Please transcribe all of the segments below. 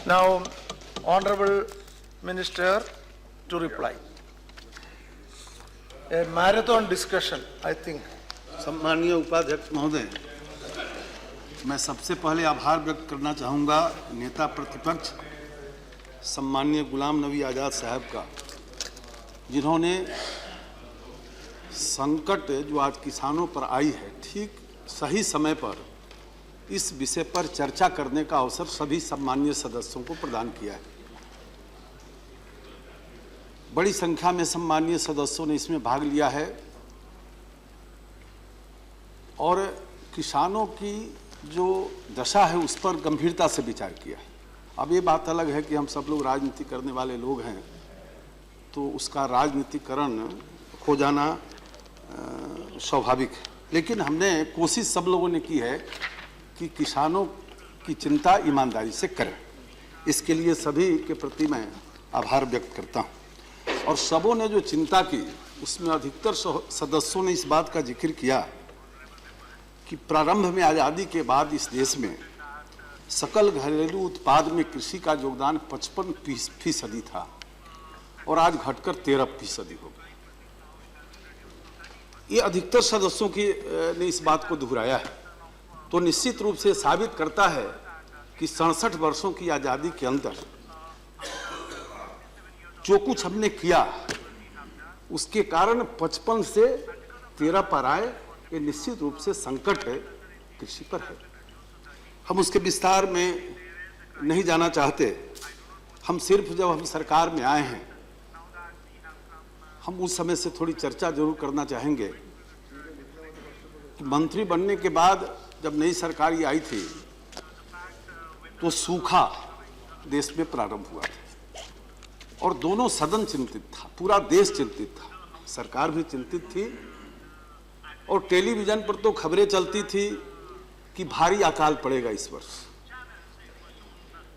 Now, Honorable Minister to reply. A marathon discussion, I think. सम्माननीय उपाध्यक्ष महोदय, मैं सबसे पहले आभार व्यक्त करना चाहूँगा नेता प्रतिपक्ष सम्माननीय गुलाम नबी आज़ाद साहब का, जिन्होंने संकट जो आज किसानों पर आई है ठीक सही समय पर इस विषय पर चर्चा करने का अवसर सभी सम्माननीय सदस्यों को प्रदान किया है। बड़ी संख्या में सम्माननीय सदस्यों ने इसमें भाग लिया है और किसानों की जो दशा है उस पर गंभीरता से विचार किया है। अब ये बात अलग है कि हम सब लोग राजनीति करने वाले लोग हैं, तो उसका राजनीतिकरण हो जाना स्वाभाविक है, लेकिन हमने कोशिश सब लोगों ने की है कि किसानों की चिंता ईमानदारी से करें। इसके लिए सभी के प्रति मैं आभार व्यक्त करता हूँ। और सबों ने जो चिंता की उसमें अधिकतर सदस्यों ने इस बात का जिक्र किया कि प्रारंभ में आज़ादी के बाद इस देश में सकल घरेलू उत्पाद में कृषि का योगदान 55% था और आज घटकर 13% हो गया। ये अधिकतर सदस्यों की ने इस बात को दोहराया है, तो निश्चित रूप से साबित करता है कि 67 वर्षों की आज़ादी के अंदर जो कुछ हमने किया उसके कारण 55 से 13 पर आए। ये निश्चित रूप से संकट है, कृषि पर है। हम उसके विस्तार में नहीं जाना चाहते। हम सिर्फ जब हम सरकार में आए हैं, हम उस समय से थोड़ी चर्चा जरूर करना चाहेंगे कि मंत्री बनने के बाद जब नई सरकार ये आई थी तो सूखा देश में प्रारंभ हुआ था और दोनों सदन चिंतित था, पूरा देश चिंतित था, सरकार भी चिंतित थी और टेलीविजन पर तो खबरें चलती थी कि भारी अकाल पड़ेगा इस वर्ष,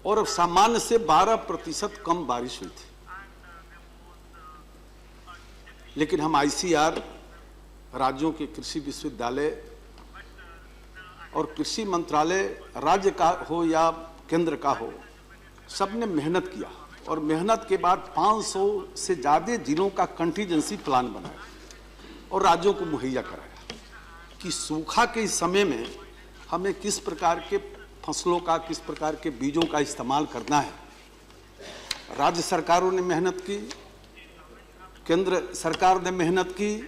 और अब सामान्य से 12% कम बारिश हुई थी। लेकिन हम आईसीआर, राज्यों के कृषि विश्वविद्यालय और कृषि मंत्रालय राज्य का हो या केंद्र का हो, सबने मेहनत किया और मेहनत के बाद 500 से ज़्यादा जिलों का कंटीजेंसी प्लान बनाया और राज्यों को मुहैया कराया कि सूखा के इस समय में हमें किस प्रकार के फसलों का, किस प्रकार के बीजों का इस्तेमाल करना है। राज्य सरकारों ने मेहनत की, केंद्र सरकार ने मेहनत की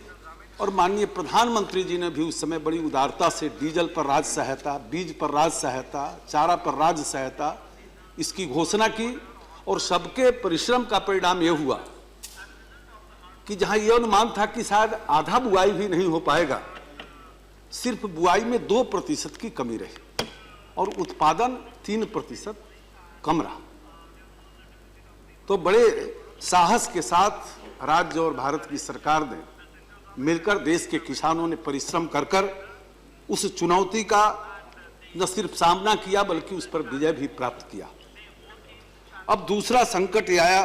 और माननीय प्रधानमंत्री जी ने भी उस समय बड़ी उदारता से डीजल पर राज्य सहायता, बीज पर राज्य सहायता, चारा पर राज्य सहायता, इसकी घोषणा की। और सबके परिश्रम का परिणाम यह हुआ कि जहां यह अनुमान था कि शायद आधा बुआई भी नहीं हो पाएगा, सिर्फ बुआई में 2% की कमी रही और उत्पादन 3% कम रहा। तो बड़े साहस के साथ राज्य और भारत की सरकार ने मिलकर, देश के किसानों ने परिश्रम कर उस चुनौती का न सिर्फ सामना किया बल्कि उस पर विजय भी प्राप्त किया। अब दूसरा संकट आया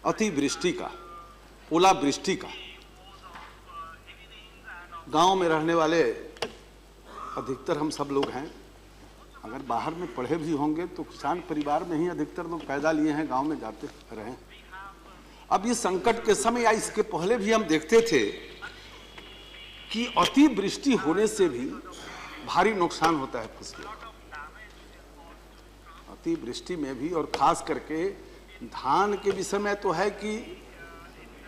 अतिवृष्टि का, ओलावृष्टि का। गांव में रहने वाले अधिकतर हम सब लोग हैं, अगर बाहर में पढ़े भी होंगे तो किसान परिवार में ही अधिकतर लोग पैदा लिए हैं, गांव में जाते रहे। अब ये संकट के समय या इसके पहले भी हम देखते थे कि अतिवृष्टि होने से भी भारी नुकसान होता है फसलों। अतिवृष्टि में भी, और खास करके धान के विषय में तो है कि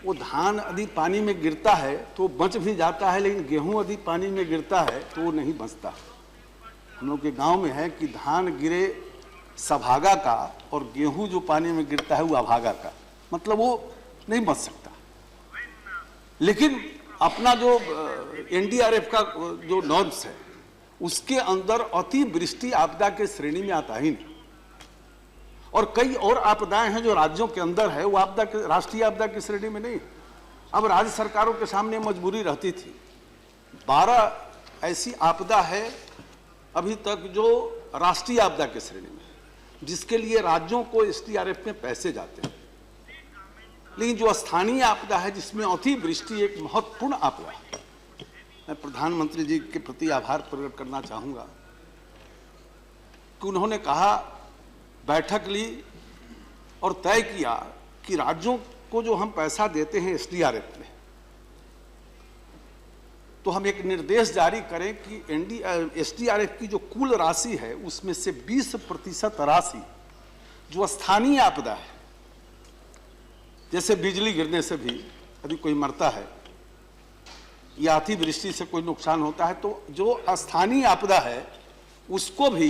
वो धान यदि पानी में गिरता है तो बच भी जाता है, लेकिन गेहूं यदि पानी में गिरता है तो वो नहीं बचता। हम लोग के गांव में है कि धान गिरे सभागा का और गेहूं जो पानी में गिरता है वो अभागा का, मतलब वो नहीं बच सकता। लेकिन अपना जो एनडीआरएफ का जो नॉर्म्स है उसके अंदर अतिवृष्टि आपदा के श्रेणी में आता ही नहीं। और कई और आपदाएं हैं जो राज्यों के अंदर है, वो आपदा के, राष्ट्रीय आपदा की श्रेणी में नहीं। अब राज्य सरकारों के सामने मजबूरी रहती थी। 12 ऐसी आपदा है अभी तक जो राष्ट्रीय आपदा की श्रेणी में, जिसके लिए राज्यों को एसडीआरएफ में पैसे जाते हैं। लेकिन जो स्थानीय आपदा है जिसमें अतिवृष्टि एक महत्वपूर्ण आपदा है, मैं प्रधानमंत्री जी के प्रति आभार प्रकट करना चाहूँगा कि उन्होंने कहा बैठक ली और तय किया कि राज्यों को जो हम पैसा देते हैं एसडीआरएफ में, तो हम एक निर्देश जारी करें कि एसडीआरएफ की जो कुल राशि है उसमें से 20% राशि जो स्थानीय आपदा है, जैसे बिजली गिरने से भी यदि कोई मरता है या अतिवृष्टि से कोई नुकसान होता है, तो जो स्थानीय आपदा है उसको भी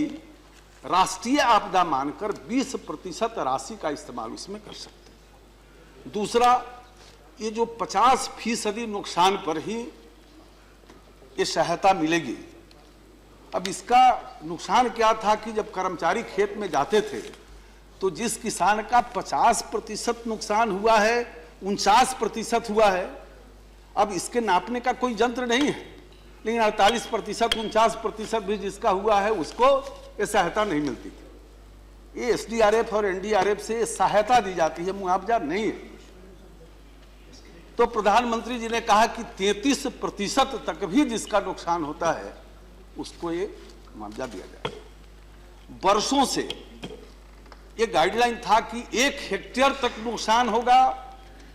राष्ट्रीय आपदा मानकर 20% राशि का इस्तेमाल उसमें कर सकते हैं। दूसरा, ये जो 50% नुकसान पर ही ये सहायता मिलेगी। अब इसका नुकसान क्या था कि जब कर्मचारी खेत में जाते थे तो जिस किसान का 50% नुकसान हुआ है, 49% हुआ है, अब इसके नापने का कोई यंत्र नहीं है, लेकिन 48%, 49% भी जिसका हुआ है उसको ये सहायता नहीं मिलती थी। ये एसडीआरएफ और एनडीआरएफ से सहायता दी जाती है, मुआवजा नहीं है। तो प्रधानमंत्री जी ने कहा कि 33% तक भी जिसका नुकसान होता है उसको ये मुआवजा दिया जाए। वर्षों से ये गाइडलाइन था कि 1 हेक्टेयर तक नुकसान होगा,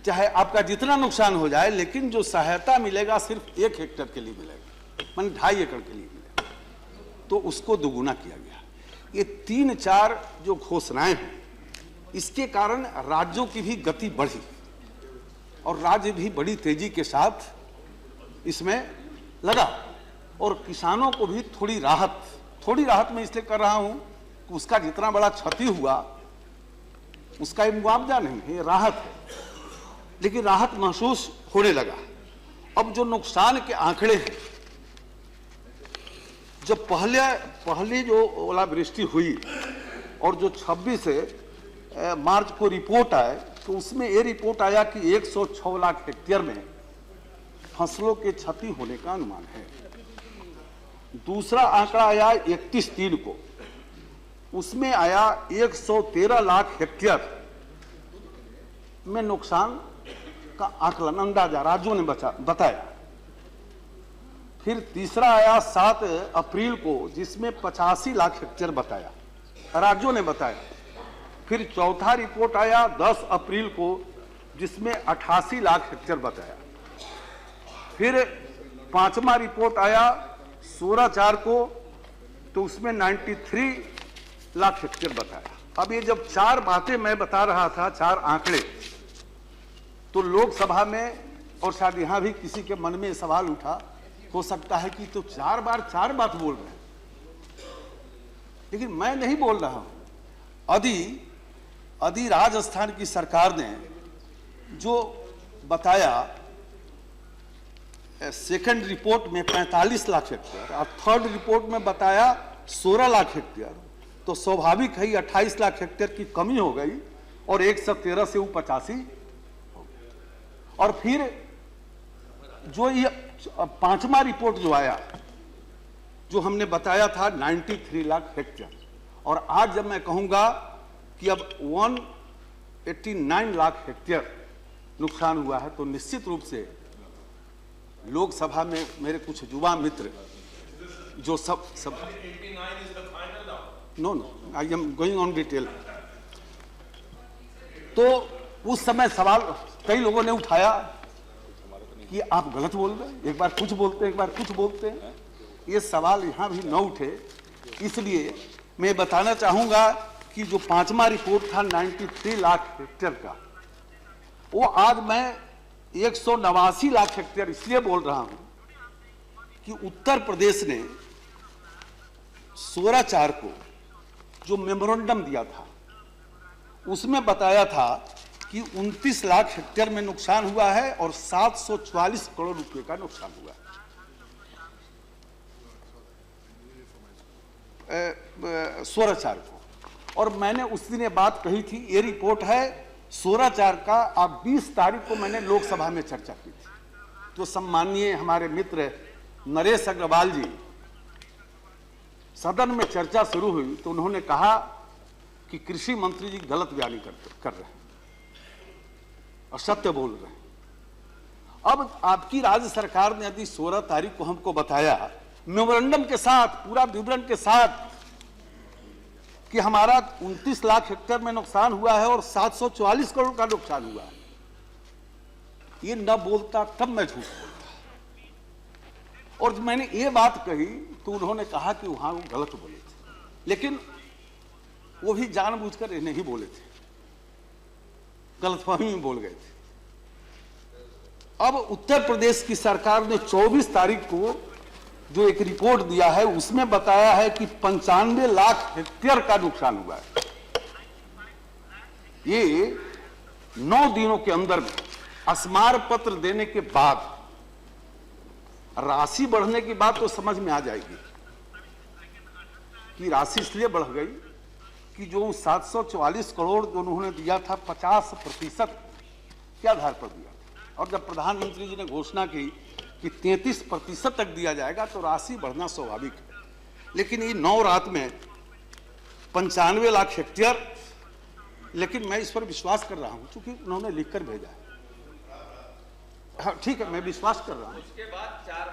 चाहे आपका जितना नुकसान हो जाए, लेकिन जो सहायता मिलेगा सिर्फ 1 हेक्टेयर के लिए मिलेगा, मान 2.5 एकड़ के लिए मिलेगा। तो उसको दोगुना किया गया। ये 3-4 जो घोषणाएं हैं, इसके कारण राज्यों की भी गति बढ़ी और राज्य भी बड़ी तेजी के साथ इसमें लगा और किसानों को भी थोड़ी राहत मैं इसलिए कर रहा हूं कि उसका जितना बड़ा क्षति हुआ उसका ये मुआवजा नहीं है, ये राहत है, लेकिन राहत महसूस होने लगा। अब जो नुकसान के आंकड़े हैं, जब पहले जो ओलावृष्टि हुई और जो 26 मार्च को रिपोर्ट आए, तो उसमें ये रिपोर्ट आया कि 106 लाख हेक्टेयर में फसलों के क्षति होने का अनुमान है। दूसरा आंकड़ा आया 31/3 को, उसमें आया 113 लाख हेक्टेयर में नुकसान का आकलन, अंदाजा राज्यों ने बताया। फिर तीसरा आया 7 अप्रैल को, जिसमें 85 लाख हेक्टेयर बताया, राज्यों ने बताया। फिर चौथा रिपोर्ट आया 10 अप्रैल को, जिसमें 88 लाख हेक्टेयर बताया। फिर 5वां रिपोर्ट आया 16/4 को, तो उसमें 93 लाख हेक्टेयर बताया। अब ये जब 4 बातें मैं बता रहा था, 4 आंकड़े, तो लोकसभा में और शायद यहां भी किसी के मन में सवाल उठा, हो सकता है कि तो 4 बात बोल रहे हैं, लेकिन मैं नहीं बोल रहा हूं। यदि राजस्थान की सरकार ने जो बताया, सेकंड रिपोर्ट में 45 लाख हेक्टेयर और थर्ड रिपोर्ट में बताया 16 लाख हेक्टेयर, तो स्वाभाविक है 28 लाख हेक्टेयर की कमी हो गई और 113 से वो 85 हो गई। और फिर जो ये 5वां रिपोर्ट जो आया, जो हमने बताया था 93 लाख हेक्टेयर, और आज जब मैं कहूंगा कि अब 189 लाख हेक्टेयर नुकसान हुआ है, तो निश्चित रूप से लोकसभा में मेरे कुछ युवा मित्र जो सब no I am going on detail, तो उस समय सवाल कई लोगों ने उठाया कि आप गलत बोल रहे हैं, एक बार कुछ बोलते हैं, एक बार कुछ बोलते हैं। ये सवाल यहां भी न उठे, इसलिए मैं बताना चाहूंगा कि जो 5वां रिपोर्ट था 93 लाख हेक्टेयर का, वो आज मैं 189 लाख हेक्टेयर इसलिए बोल रहा हूं कि उत्तर प्रदेश ने 16/4 को जो मेमोरेंडम दिया था, उसमें बताया था कि 29 लाख हेक्टेयर में नुकसान हुआ है और 744 करोड़ रुपए का नुकसान हुआ है 16/4 को। और मैंने उस दिन ये बात कही थी, ये रिपोर्ट है 16/4 का। अब 20 तारीख को मैंने लोकसभा में चर्चा की थी, तो सम्माननीय हमारे मित्र नरेश अग्रवाल जी, सदन में चर्चा शुरू हुई तो उन्होंने कहा कि कृषि मंत्री जी गलत बयानी कर रहे हैं और सत्य बोल रहे हैं। अब आपकी राज्य सरकार ने यदि 16 तारीख को हमको बताया मेमोरेंडम के साथ, पूरा विवरण के साथ, कि हमारा 29 लाख हेक्टेयर में नुकसान हुआ है और 744 करोड़ का नुकसान हुआ है, ये न बोलता तब मैं झूठ बोलता। और जब मैंने ये बात कही तो उन्होंने कहा कि वहां वो गलत बोले थे, लेकिन वो भी जानबूझकर नहीं बोले थे, गलतफहमी में बोल गए थे। अब उत्तर प्रदेश की सरकार ने 24 तारीख को जो एक रिपोर्ट दिया है उसमें बताया है कि 95 लाख हेक्टेयर का नुकसान हुआ है। ये 9 दिनों के अंदर में स्मार पत्र देने के बाद, राशि बढ़ने की बात तो समझ में आ जाएगी कि राशि इसलिए बढ़ गई कि जो 744 करोड़ जो उन्होंने दिया था 50% के आधार पर दिया था, और जब प्रधानमंत्री जी ने घोषणा की कि 33% तक दिया जाएगा तो राशि बढ़ना स्वाभाविक है। लेकिन ये 9 रात में 95 लाख हेक्टेयर, लेकिन मैं इस पर विश्वास कर रहा हूं क्योंकि उन्होंने लिखकर भेजा है। हाँ ठीक है, मैं विश्वास कर रहा हूं। उसके बाद 4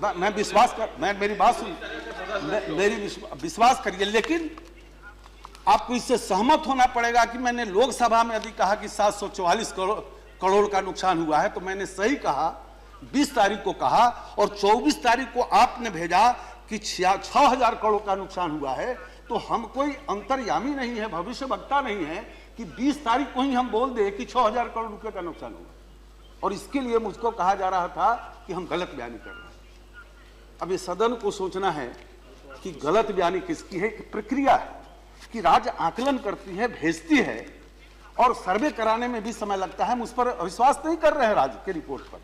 बार मैं विश्वास कर, मैं मेरी बात सुन, मेरी विश्वास करिए, लेकिन आपको इससे सहमत होना पड़ेगा कि मैंने लोकसभा में यदि कहा कि 744 करोड़ का नुकसान हुआ है तो मैंने सही कहा, 20 तारीख को कहा, और 24 तारीख को आपने भेजा कि 6000 करोड़ का नुकसान हुआ है। तो हम कोई अंतर्यामी नहीं है, भविष्यवक्ता नहीं है कि 20 तारीख को ही हम बोल दे कि 6000 करोड़ रुपए का नुकसान हुआ। और इसके लिए मुझको कहा जा रहा था कि हम गलत बयानी कर रहे हैं। अब ये सदन को सोचना है कि गलत बयानी किसकी है, कि प्रक्रिया है कि राज्य आकलन करती है, भेजती है, और सर्वे कराने में भी समय लगता है। हम उस पर विश्वास नहीं कर रहे हैं राज्य के रिपोर्ट पर,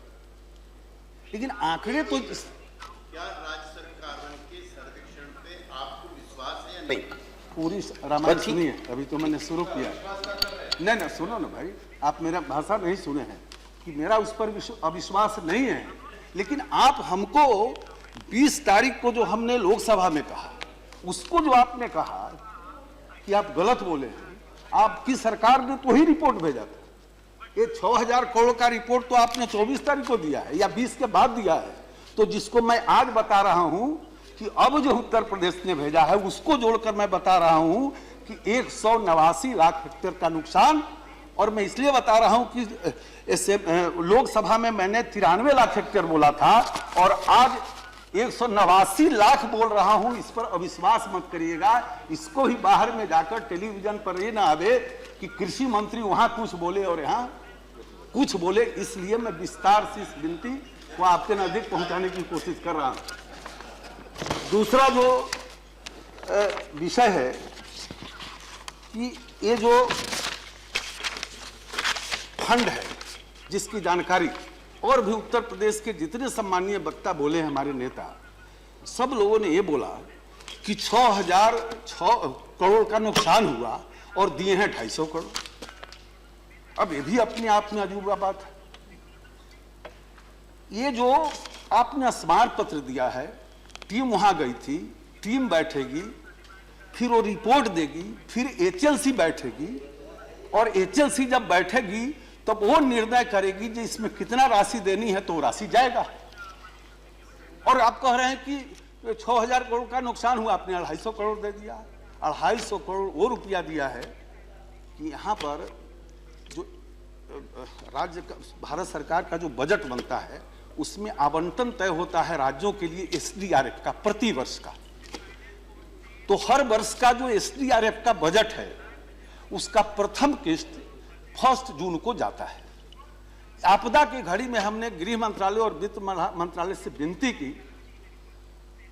लेकिन आंकड़े तो क्या राज्य सरकार के सर्वेक्षण पे आपको विश्वास है या नहीं? पूरी रामायण सुनी है, अभी तो मैंने शुरू किया। नहीं, सुनो ना भाई, आप मेरा भाषा नहीं सुने हैं कि मेरा उस पर अविश्वास नहीं है, लेकिन आप हमको 20 तारीख को जो हमने लोकसभा में कहा, उसको जो आपने कहा कि आप गलत बोले हैं, आपकी सरकार ने तो ही रिपोर्ट भेजा था। ये 6000 करोड़ का रिपोर्ट तो आपने 24 तारीख को दिया है या 20 के बाद दिया है। तो जिसको मैं आज बता रहा हूं कि अब जो उत्तर प्रदेश ने भेजा है उसको जोड़कर मैं बता रहा हूं कि 189 लाख हेक्टेयर का नुकसान। और मैं इसलिए बता रहा हूं कि लोकसभा में मैंने 93 लाख हेक्टेयर बोला था और आज 189 लाख बोल रहा हूं। इस पर अविश्वास मत करिएगा। इसको ही बाहर में जाकर टेलीविजन पर ये ना आवे कि कृषि मंत्री वहां कुछ बोले और यहां कुछ बोले। इसलिए मैं विस्तार से इस विनती को आपके नजदीक पहुंचाने की कोशिश कर रहा हूं। दूसरा जो विषय है कि ये जो फंड है जिसकी जानकारी और भी उत्तर प्रदेश के जितने सम्मानीय वक्ता बोले हैं हमारे नेता, सब लोगों ने ये बोला कि 6000 करोड़ का नुकसान हुआ और दिए हैं 250 करोड़। अब ये भी अपने आप में अजूबा बात है। ये जो आपने स्मार पत्र दिया है, टीम वहां गई थी, टीम बैठेगी, फिर वो रिपोर्ट देगी, फिर एचएलसी बैठेगी और एचएलसी जब बैठेगी तब वो निर्णय करेगी कि इसमें कितना राशि देनी है, तो राशि जाएगा। और आप कह रहे हैं कि 6000 करोड़ का नुकसान हुआ, आपने 250 करोड़ दे दिया। 250 करोड़ वो रुपया दिया है कि यहाँ पर जो राज्य का, भारत सरकार का जो बजट बनता है उसमें आवंटन तय होता है राज्यों के लिए एसडीआरएफ का प्रति वर्ष का। तो हर वर्ष का जो एसडीआरएफ का बजट है उसका प्रथम किस्त 1 जून को जाता है। आपदा की घड़ी में हमने गृह मंत्रालय और वित्त मंत्रालय से विनती की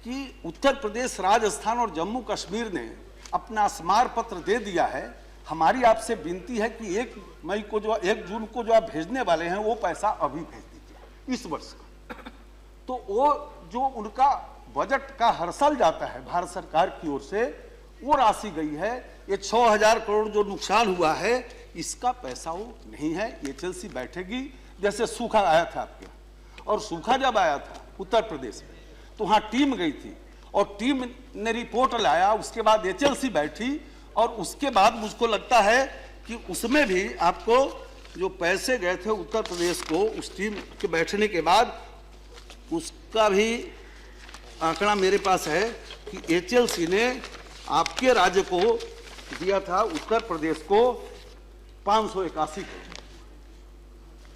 कि उत्तर प्रदेश, राजस्थान और जम्मू कश्मीर ने अपना स्मार पत्र दे दिया है। हमारी आपसे विनती है कि 1 जून को जो आप भेजने वाले हैं वो पैसा अभी भेज दीजिए इस वर्ष का। तो वो जो उनका बजट का हर साल जाता है भारत सरकार की ओर से, वो राशि गई है। ये 6000 करोड़ जो नुकसान हुआ है इसका पैसा वो नहीं है। एचएलसी बैठेगी, जैसे सूखा आया था आपके, और सूखा जब आया था उत्तर प्रदेश में तो वहां टीम गई थी और टीम ने रिपोर्ट लाया। उसके बाद एचएलसी बैठी और उसके बाद मुझको लगता है कि उसमें भी आपको जो पैसे गए थे उत्तर प्रदेश को, उस टीम के बैठने के बाद उसका भी आंकड़ा मेरे पास है कि एचएलसी ने आपके राज्य को दिया था उत्तर प्रदेश को 581 करोड़,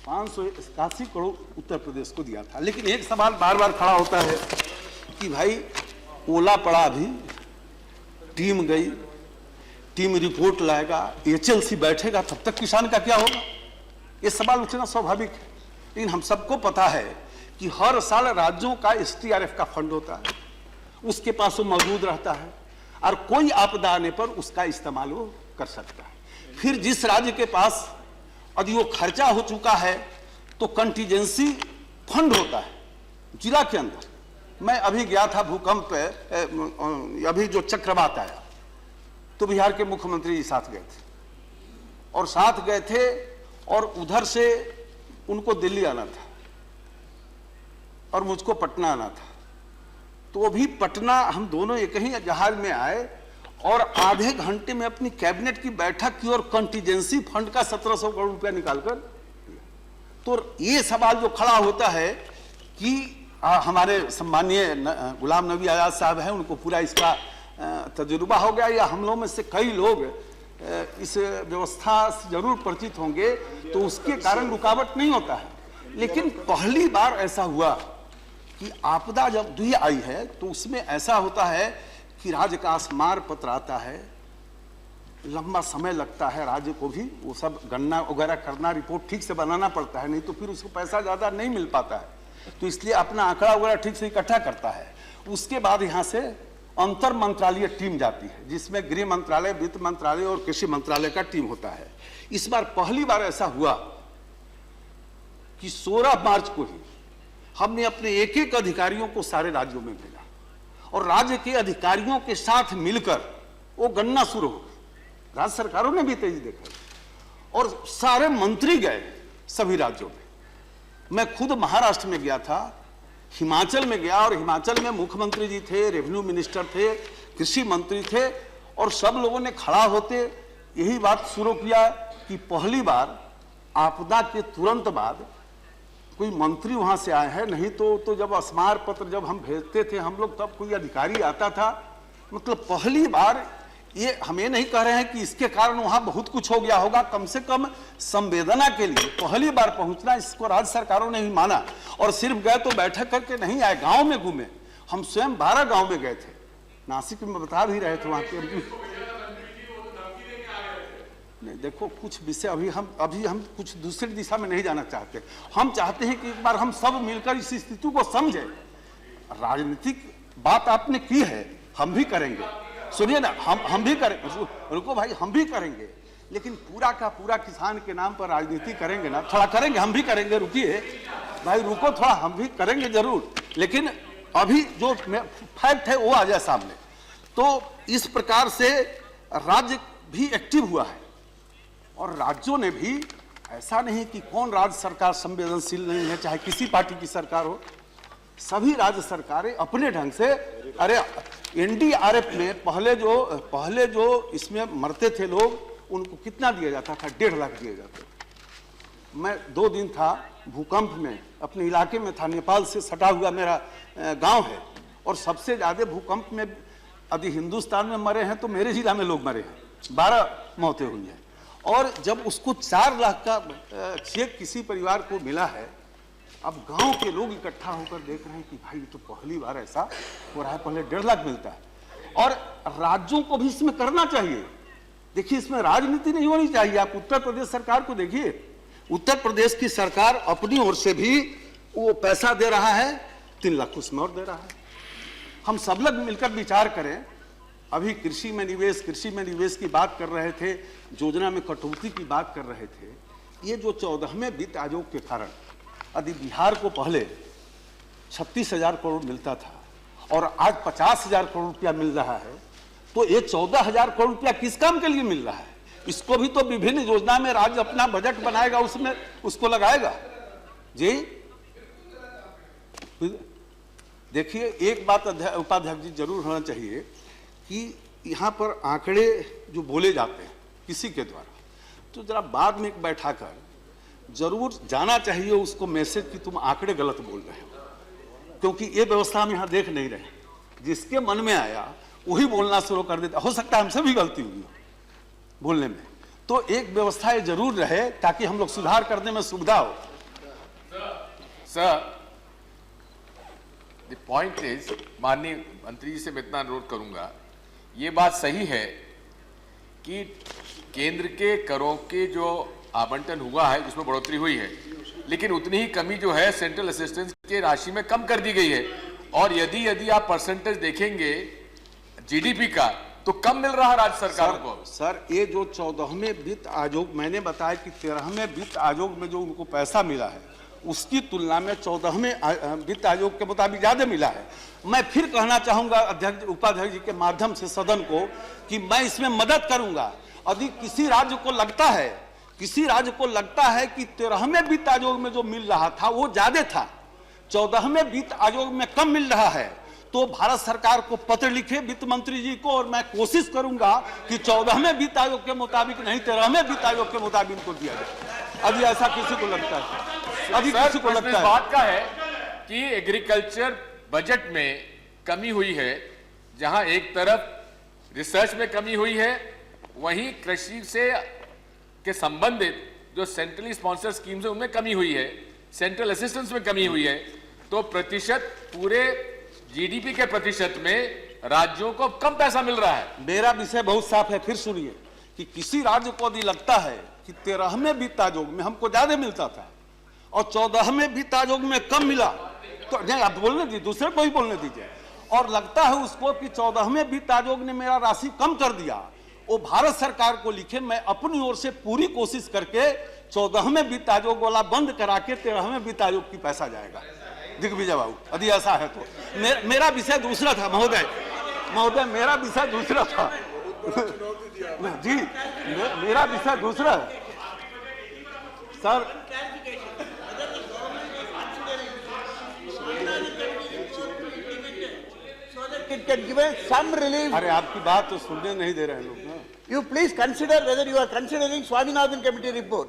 581 करोड़ उत्तर प्रदेश को दिया था। लेकिन एक सवाल बार बार खड़ा होता है कि भाई ओला पड़ा, अभी टीम गई, टीम रिपोर्ट लाएगा, एचएलसी बैठेगा, तब तक किसान का क्या होगा? ये सवाल उठना स्वाभाविक है। लेकिन हम सबको पता है कि हर साल राज्यों का एसटीआरएफ का फंड होता है, उसके पास वो मौजूद रहता है और कोई आपदा आने पर उसका इस्तेमाल वो कर सकता है। फिर जिस राज्य के पास यदि वो खर्चा हो चुका है तो कंटीजेंसी फंड होता है जिला के अंदर। मैं अभी गया था भूकंप पे, अभी जो चक्रवात आया तो बिहार के मुख्यमंत्री जी साथ गए थे और साथ गए थे और उधर से उनको दिल्ली आना था और मुझको पटना आना था। तो भी पटना हम दोनों एक ही जहाज में आए और आधे घंटे में अपनी कैबिनेट की बैठक की और कंटीजेंसी फंड का 1700 करोड़ रुपया निकालकर। तो ये सवाल जो खड़ा होता है कि हमारे सम्मानीय गुलाम नबी आजाद साहब हैं, उनको पूरा इसका तजुर्बा हो गया, या हम लोगों में से कई लोग इस व्यवस्था से जरूर परिचित होंगे, तो उसके कारण रुकावट नहीं होता है। लेकिन पहली बार ऐसा हुआ कि आपदा जब भी आई है तो उसमें ऐसा होता है कि राज्य का स्मार पत्र आता है, लंबा समय लगता है राज्य को भी वो सब गणना वगैरह करना, रिपोर्ट ठीक से बनाना पड़ता है, नहीं तो फिर उसको पैसा ज़्यादा नहीं मिल पाता है। तो इसलिए अपना आंकड़ा वगैरह ठीक से इकट्ठा करता है। उसके बाद यहाँ से अंतर मंत्रालय टीम जाती है जिसमें गृह मंत्रालय, वित्त मंत्रालय और कृषि मंत्रालय का टीम होता है। इस बार पहली बार ऐसा हुआ कि 16 मार्च को ही हमने अपने एक एक अधिकारियों को सारे राज्यों में भेजा और राज्य के अधिकारियों के साथ मिलकर वो गणना शुरू हो गई। राज्य सरकारों ने भी तेजी देखा और सारे मंत्री गए सभी राज्यों में। मैं खुद महाराष्ट्र में गया था, हिमाचल में गया और हिमाचल में मुख्यमंत्री जी थे, रेवेन्यू मिनिस्टर थे, कृषि मंत्री थे और सब लोगों ने खड़ा होते यही बात शुरू किया कि पहली बार आपदा के तुरंत बाद कोई मंत्री वहां से आए हैं। नहीं तो जब स्मार पत्र जब हम भेजते थे हम लोग तब कोई अधिकारी आता था। मतलब पहली बार ये हम ये नहीं कह रहे हैं कि इसके कारण वहां बहुत कुछ हो गया होगा, कम से कम संवेदना के लिए पहली बार पहुंचना, इसको राज्य सरकारों ने ही माना। और सिर्फ गए तो बैठक करके नहीं आए, गांव में घूमे। हम स्वयं 12 गांव में गए थे, नासिक में बता भी रहे थे वहां के। नहीं देखो, कुछ विषय अभी हम कुछ दूसरी दिशा में नहीं जाना चाहते। हम चाहते हैं कि एक बार हम सब मिलकर इस स्थिति को समझें। राजनीतिक बात आपने की है, हम भी करेंगे, सुनिए ना, हम भी करेंगे, रुको भाई, हम भी करेंगे। लेकिन पूरा का पूरा किसान के नाम पर राजनीति करेंगे ना, थोड़ा करेंगे, हम भी करेंगे, रुकिए भाई, रुको थोड़ा, हम भी करेंगे जरूर। लेकिन अभी जो फैक्ट है वो आ जाए सामने। तो इस प्रकार से राज्य भी एक्टिव हुआ है और राज्यों ने भी, ऐसा नहीं कि कौन राज्य सरकार संवेदनशील नहीं है, चाहे किसी पार्टी की सरकार हो, सभी राज्य सरकारें अपने ढंग से। अरे एनडीआरएफ में पहले जो इसमें मरते थे लोग, उनको कितना दिया जाता था? 1.5 लाख दिया जाता था। मैं 2 दिन था भूकंप में, अपने इलाके में था, नेपाल से सटा हुआ मेरा गांव है और सबसे ज्यादा भूकंप में यदि हिंदुस्तान में मरे हैं तो मेरे जिला में लोग मरे हैं, 12 मौतें हुई हैं। और जब उसको 4 लाख का चेक किसी परिवार को मिला है, अब गांव के लोग इकट्ठा होकर देख रहे हैं कि भाई तो पहली बार ऐसा हो रहा है, पहले 1.5 लाख मिलता है। और राज्यों को भी इसमें करना चाहिए। देखिए, इसमें राजनीति नहीं होनी चाहिए। आप उत्तर प्रदेश सरकार को देखिए, उत्तर प्रदेश की सरकार अपनी ओर से भी वो पैसा दे रहा है, 3 लाख उसमें और दे रहा है। हम सब लोग मिलकर विचार करें। अभी कृषि में निवेश की बात कर रहे थे, योजना में कटौती की बात कर रहे थे। ये जो 14वें वित्त आयोग के कारण यदि बिहार को पहले 36,000 करोड़ मिलता था और आज 50,000 करोड़ रुपया मिल रहा है, तो ये 14,000 करोड़ रुपया किस काम के लिए मिल रहा है? इसको भी तो विभिन्न योजना में राज्य अपना बजट बनाएगा, उसमें उसको लगाएगा जी। देखिए, एक बात उपाध्यक्ष जी जरूर होना चाहिए कि यहाँ पर आंकड़े जो बोले जाते हैं किसी के द्वारा, तो जरा बाद में बैठाकर जरूर जाना चाहिए उसको मैसेज कि तुम आंकड़े गलत बोल रहे हो, क्योंकि ये व्यवस्था हम यहाँ देख नहीं रहे। जिसके मन में आया वही बोलना शुरू कर देता। हो सकता है हमसे भी गलती हुई, बोलने में। तो एक व्यवस्था ये जरूर रहे ताकि हम लोग सुधार करने में सुविधा हो। सर, द पॉइंट इज, माननीय मंत्री जी से मैं इतना अनुरोध करूंगा, ये बात सही है कि केंद्र के करों के जो आवंटन हुआ है जिसमें बढ़ोतरी हुई है, लेकिन उतनी ही कमी जो है सेंट्रल असिस्टेंस के राशि में कम कर दी गई है। और यदि आप परसेंटेज देखेंगे जीडीपी का तो कम मिल रहा है राज्य सरकारों को। सर ये जो 14वें वित्त आयोग, मैंने बताया कि 13वें वित्त आयोग में जो उनको पैसा मिला है उसकी तुलना में 14वें वित्त आयोग के मुताबिक ज्यादा मिला है। मैं फिर कहना चाहूंगा अध्यक्ष उपाध्यक्ष जी के माध्यम से सदन को कि मैं इसमें मदद करूंगा। यदि किसी राज्य को लगता है कि 13वें वित्त आयोग में जो मिल रहा था वो ज्यादा था, 14वें वित्त आयोग में कम मिल रहा है, तो भारत सरकार को पत्र लिखे वित्त मंत्री जी को, और मैं कोशिश करूंगा कि 14वें वित्त आयोग के मुताबिक नहीं 13वें वित्त आयोग के मुताबिक को दिया जाए। अभी ऐसा किसी को लगता है, अभी किसी को लगता है। बात का है कि एग्रीकल्चर बजट में कमी हुई है, जहां एक तरफ रिसर्च में कमी हुई है, वहीं कृषि से के संबंधित जो सेंट्रली स्पॉन्सर्ड स्कीम्स है उनमें कमी हुई है, सेंट्रल असिस्टेंस में कमी हुई है। तो प्रतिशत, पूरे जीडीपी के प्रतिशत में राज्यों को कम पैसा मिल रहा है। मेरा विषय बहुत साफ है, फिर सुनिए कि किसी राज्य को यदि लगता है कि 13वें वित्त आयोग में हमको ज्यादा मिलता था और 14वें वित्त आयोग में कम मिला, तो नहीं आप बोलने दीजिए, दूसरे को ही बोलने दीजिए, और लगता है उसको कि 14वें वित्त आयोग ने मेरा राशि कम कर दिया, वो भारत सरकार को लिखे। मैं अपनी ओर से पूरी कोशिश करके 14वें वित्त आयोग वाला बंद करा के 13वें वित्त आयोग की पैसा जाएगा। दिग्विजय बाबू, यदि ऐसा है तो मेरा विषय दूसरा था महोदय, मेरा विषय दूसरा था जी, मेरा विषय दूसरा है sir. It can give us some relief. अरे आपकी बात तो सुनने नहीं दे रहे लोग ना। You please consider whether you are considering Swaminathan committee report,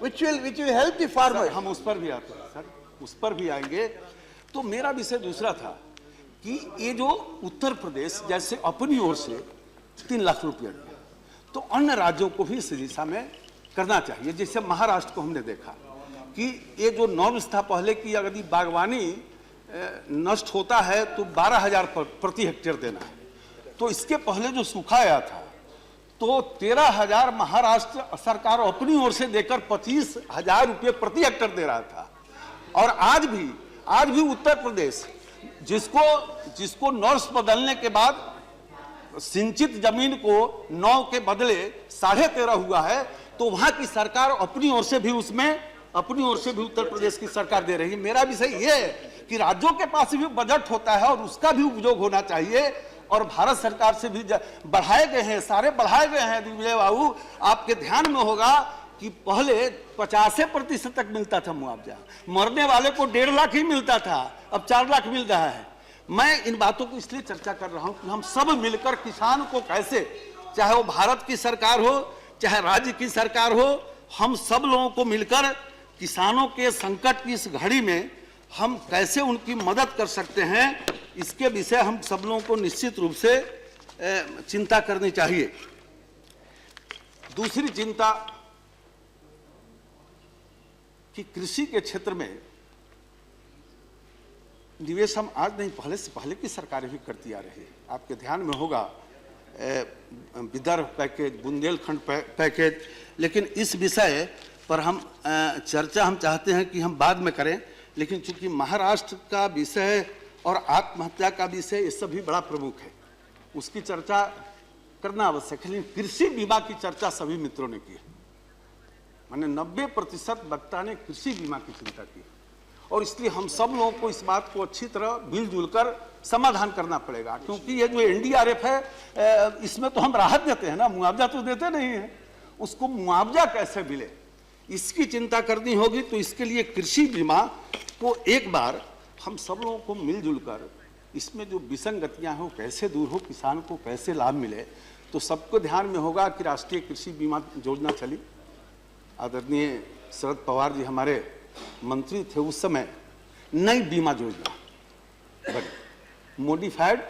which will help the farmers. हम उस पर भी आते हैं सर, उस पर भी आएंगे। तो मेरा विषय दूसरा था कि ये जो उत्तर प्रदेश जैसे अपनी ओर से 3 लाख रुपया दिया, तो अन्य राज्यों को भी इस दिशा में करना चाहिए। जैसे महाराष्ट्र को हमने देखा कि ये जो नॉर्म्स था पहले की, यदि बागवानी नष्ट होता है तो 12,000 प्रति हेक्टेयर देना है, तो इसके पहले जो सूखा आया था तो 13,000 महाराष्ट्र सरकार अपनी ओर से देकर 25,000 रुपये प्रति हेक्टेयर दे रहा था। और आज भी उत्तर प्रदेश जिसको नॉर्म्स बदलने के बाद सिंचित जमीन को 9 के बदले 13.5 हुआ है, तो वहां की सरकार अपनी ओर से भी उत्तर प्रदेश की सरकार दे रही है। मेरा विषय ये है कि राज्यों के पास भी बजट होता है और उसका भी उपयोग होना चाहिए, और भारत सरकार से भी बढ़ाए गए हैं, सारे बढ़ाए गए हैं। दिग्विजय बाबू, आपके ध्यान में होगा कि पहले 50% तक मिलता था मुआवजा, मरने वाले को 1.5 लाख ही मिलता था, अब 4 लाख मिल रहा है। मैं इन बातों को इसलिए चर्चा कर रहा हूं कि हम सब मिलकर किसान को कैसे, चाहे वो भारत की सरकार हो चाहे राज्य की सरकार हो, हम सब लोगों को मिलकर किसानों के संकट की इस घड़ी में हम कैसे उनकी मदद कर सकते हैं, इसके विषय हम सब लोगों को निश्चित रूप से चिंता करनी चाहिए। दूसरी चिंता कि कृषि के क्षेत्र में निवेश हम आज नहीं, पहले की सरकारें भी करती आ रही है। आपके ध्यान में होगा विदर्भ पैकेज, बुंदेलखंड पैकेज, लेकिन इस विषय पर हम चर्चा हम चाहते हैं कि हम बाद में करें, लेकिन चूंकि महाराष्ट्र का विषय और आत्महत्या का विषय ये सब भी बड़ा प्रमुख है, उसकी चर्चा करना आवश्यक है। लेकिन कृषि बीमा की चर्चा सभी मित्रों ने की है, माने 90% वक्ता ने कृषि बीमा की चिंता की, और इसलिए हम सब लोगों को इस बात को अच्छी तरह मिलजुल कर समाधान करना पड़ेगा। क्योंकि ये जो एनडीआरएफ है इसमें तो हम राहत देते हैं ना, मुआवजा तो देते नहीं है, उसको मुआवजा कैसे मिले इसकी चिंता करनी होगी। तो इसके लिए कृषि बीमा को एक बार हम सब लोगों को मिलजुल कर इसमें जो विसंगतियां हैं वो कैसे दूर हो, किसान को कैसे लाभ मिले। तो सबको ध्यान में होगा कि राष्ट्रीय कृषि बीमा योजना चली, आदरणीय शरद पवार जी हमारे मंत्री थे उस समय, नई बीमा योजना बनी, मॉडिफाइड,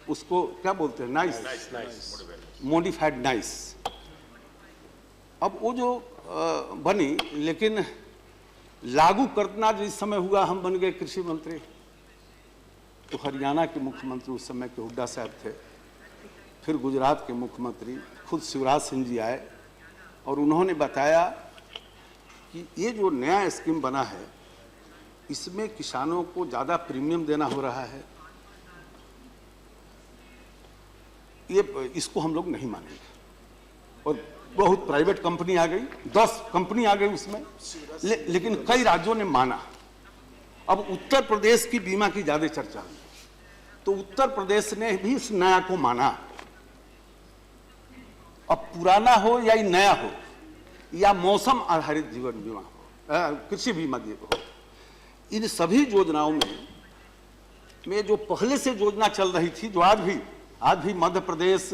उसको क्या बोलते हैं, नाइस मॉडिफाइड नाइस। अब वो जो बनी, लेकिन लागू करना जिस समय हुआ, हम बन गए कृषि मंत्री, तो हरियाणा के मुख्यमंत्री उस समय के हुड्डा साहब थे, फिर गुजरात के मुख्यमंत्री खुद शिवराज सिंह जी आए और उन्होंने बताया कि ये जो नया स्कीम बना है इसमें किसानों को ज़्यादा प्रीमियम देना हो रहा है, ये इसको हम लोग नहीं मानेंगे। और बहुत प्राइवेट कंपनी आ गई, 10 कंपनी आ गई उसमें, लेकिन कई राज्यों ने माना। अब उत्तर प्रदेश की बीमा की ज्यादा चर्चा हुई, तो उत्तर प्रदेश ने भी इस नया को माना। अब पुराना हो या नया हो या मौसम आधारित जीवन बीमा हो, कृषि बीमा हो, इन सभी योजनाओं में जो पहले से योजना चल रही थी, जो आज भी मध्य प्रदेश,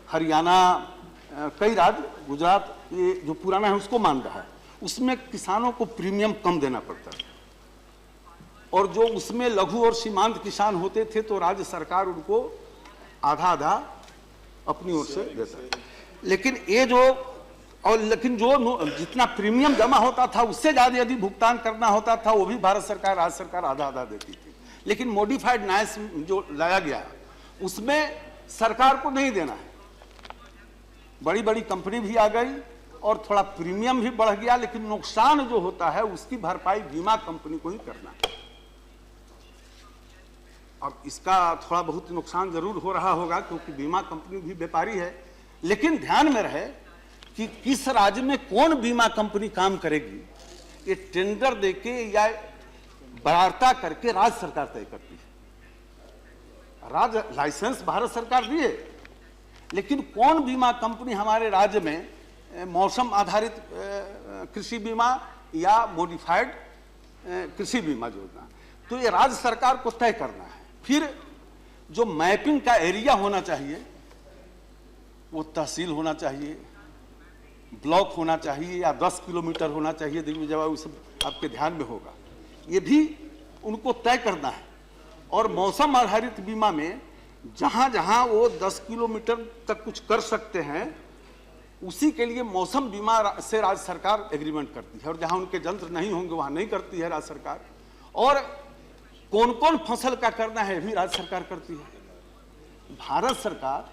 हरियाणा, कई राज्य, गुजरात, ये जो पुराना है उसको मान रहा है, उसमें किसानों को प्रीमियम कम देना पड़ता है। और जो उसमें लघु और सीमांत किसान होते थे तो राज्य सरकार उनको आधा आधा अपनी ओर से देता है। लेकिन लेकिन जो जितना प्रीमियम जमा होता था उससे ज्यादा यदि भुगतान करना होता था, वो भी भारत सरकार, राज्य सरकार आधा आधा देती थी। लेकिन मॉडिफाइड नाइस जो लाया गया उसमें सरकार को नहीं देना है, बड़ी बड़ी कंपनी भी आ गई और थोड़ा प्रीमियम भी बढ़ गया, लेकिन नुकसान जो होता है उसकी भरपाई बीमा कंपनी को ही करना है। अब इसका थोड़ा बहुत नुकसान जरूर हो रहा होगा क्योंकि बीमा कंपनी भी व्यापारी है, लेकिन ध्यान में रहे कि किस राज्य में कौन बीमा कंपनी काम करेगी, ये टेंडर देके या बरारता करके राज्य सरकार तय करती है। राज्य लाइसेंस भारत सरकार दिए, लेकिन कौन बीमा कंपनी हमारे राज्य में मौसम आधारित कृषि बीमा या मॉडिफाइड कृषि बीमा योजना, तो ये राज्य सरकार को तय करना है। फिर जो मैपिंग का एरिया होना चाहिए वो तहसील होना चाहिए, ब्लॉक होना चाहिए या 10 किलोमीटर होना चाहिए, दिग्विजय वो सब आपके ध्यान में होगा, ये भी उनको तय करना है। और मौसम आधारित बीमा में जहां जहां वो 10 किलोमीटर तक कुछ कर सकते हैं उसी के लिए मौसम बीमा से राज्य सरकार एग्रीमेंट करती है, और जहां उनके यंत्र नहीं होंगे वहां नहीं करती है राज्य सरकार। और कौन कौन फसल का करना है भी राज्य सरकार करती है। भारत सरकार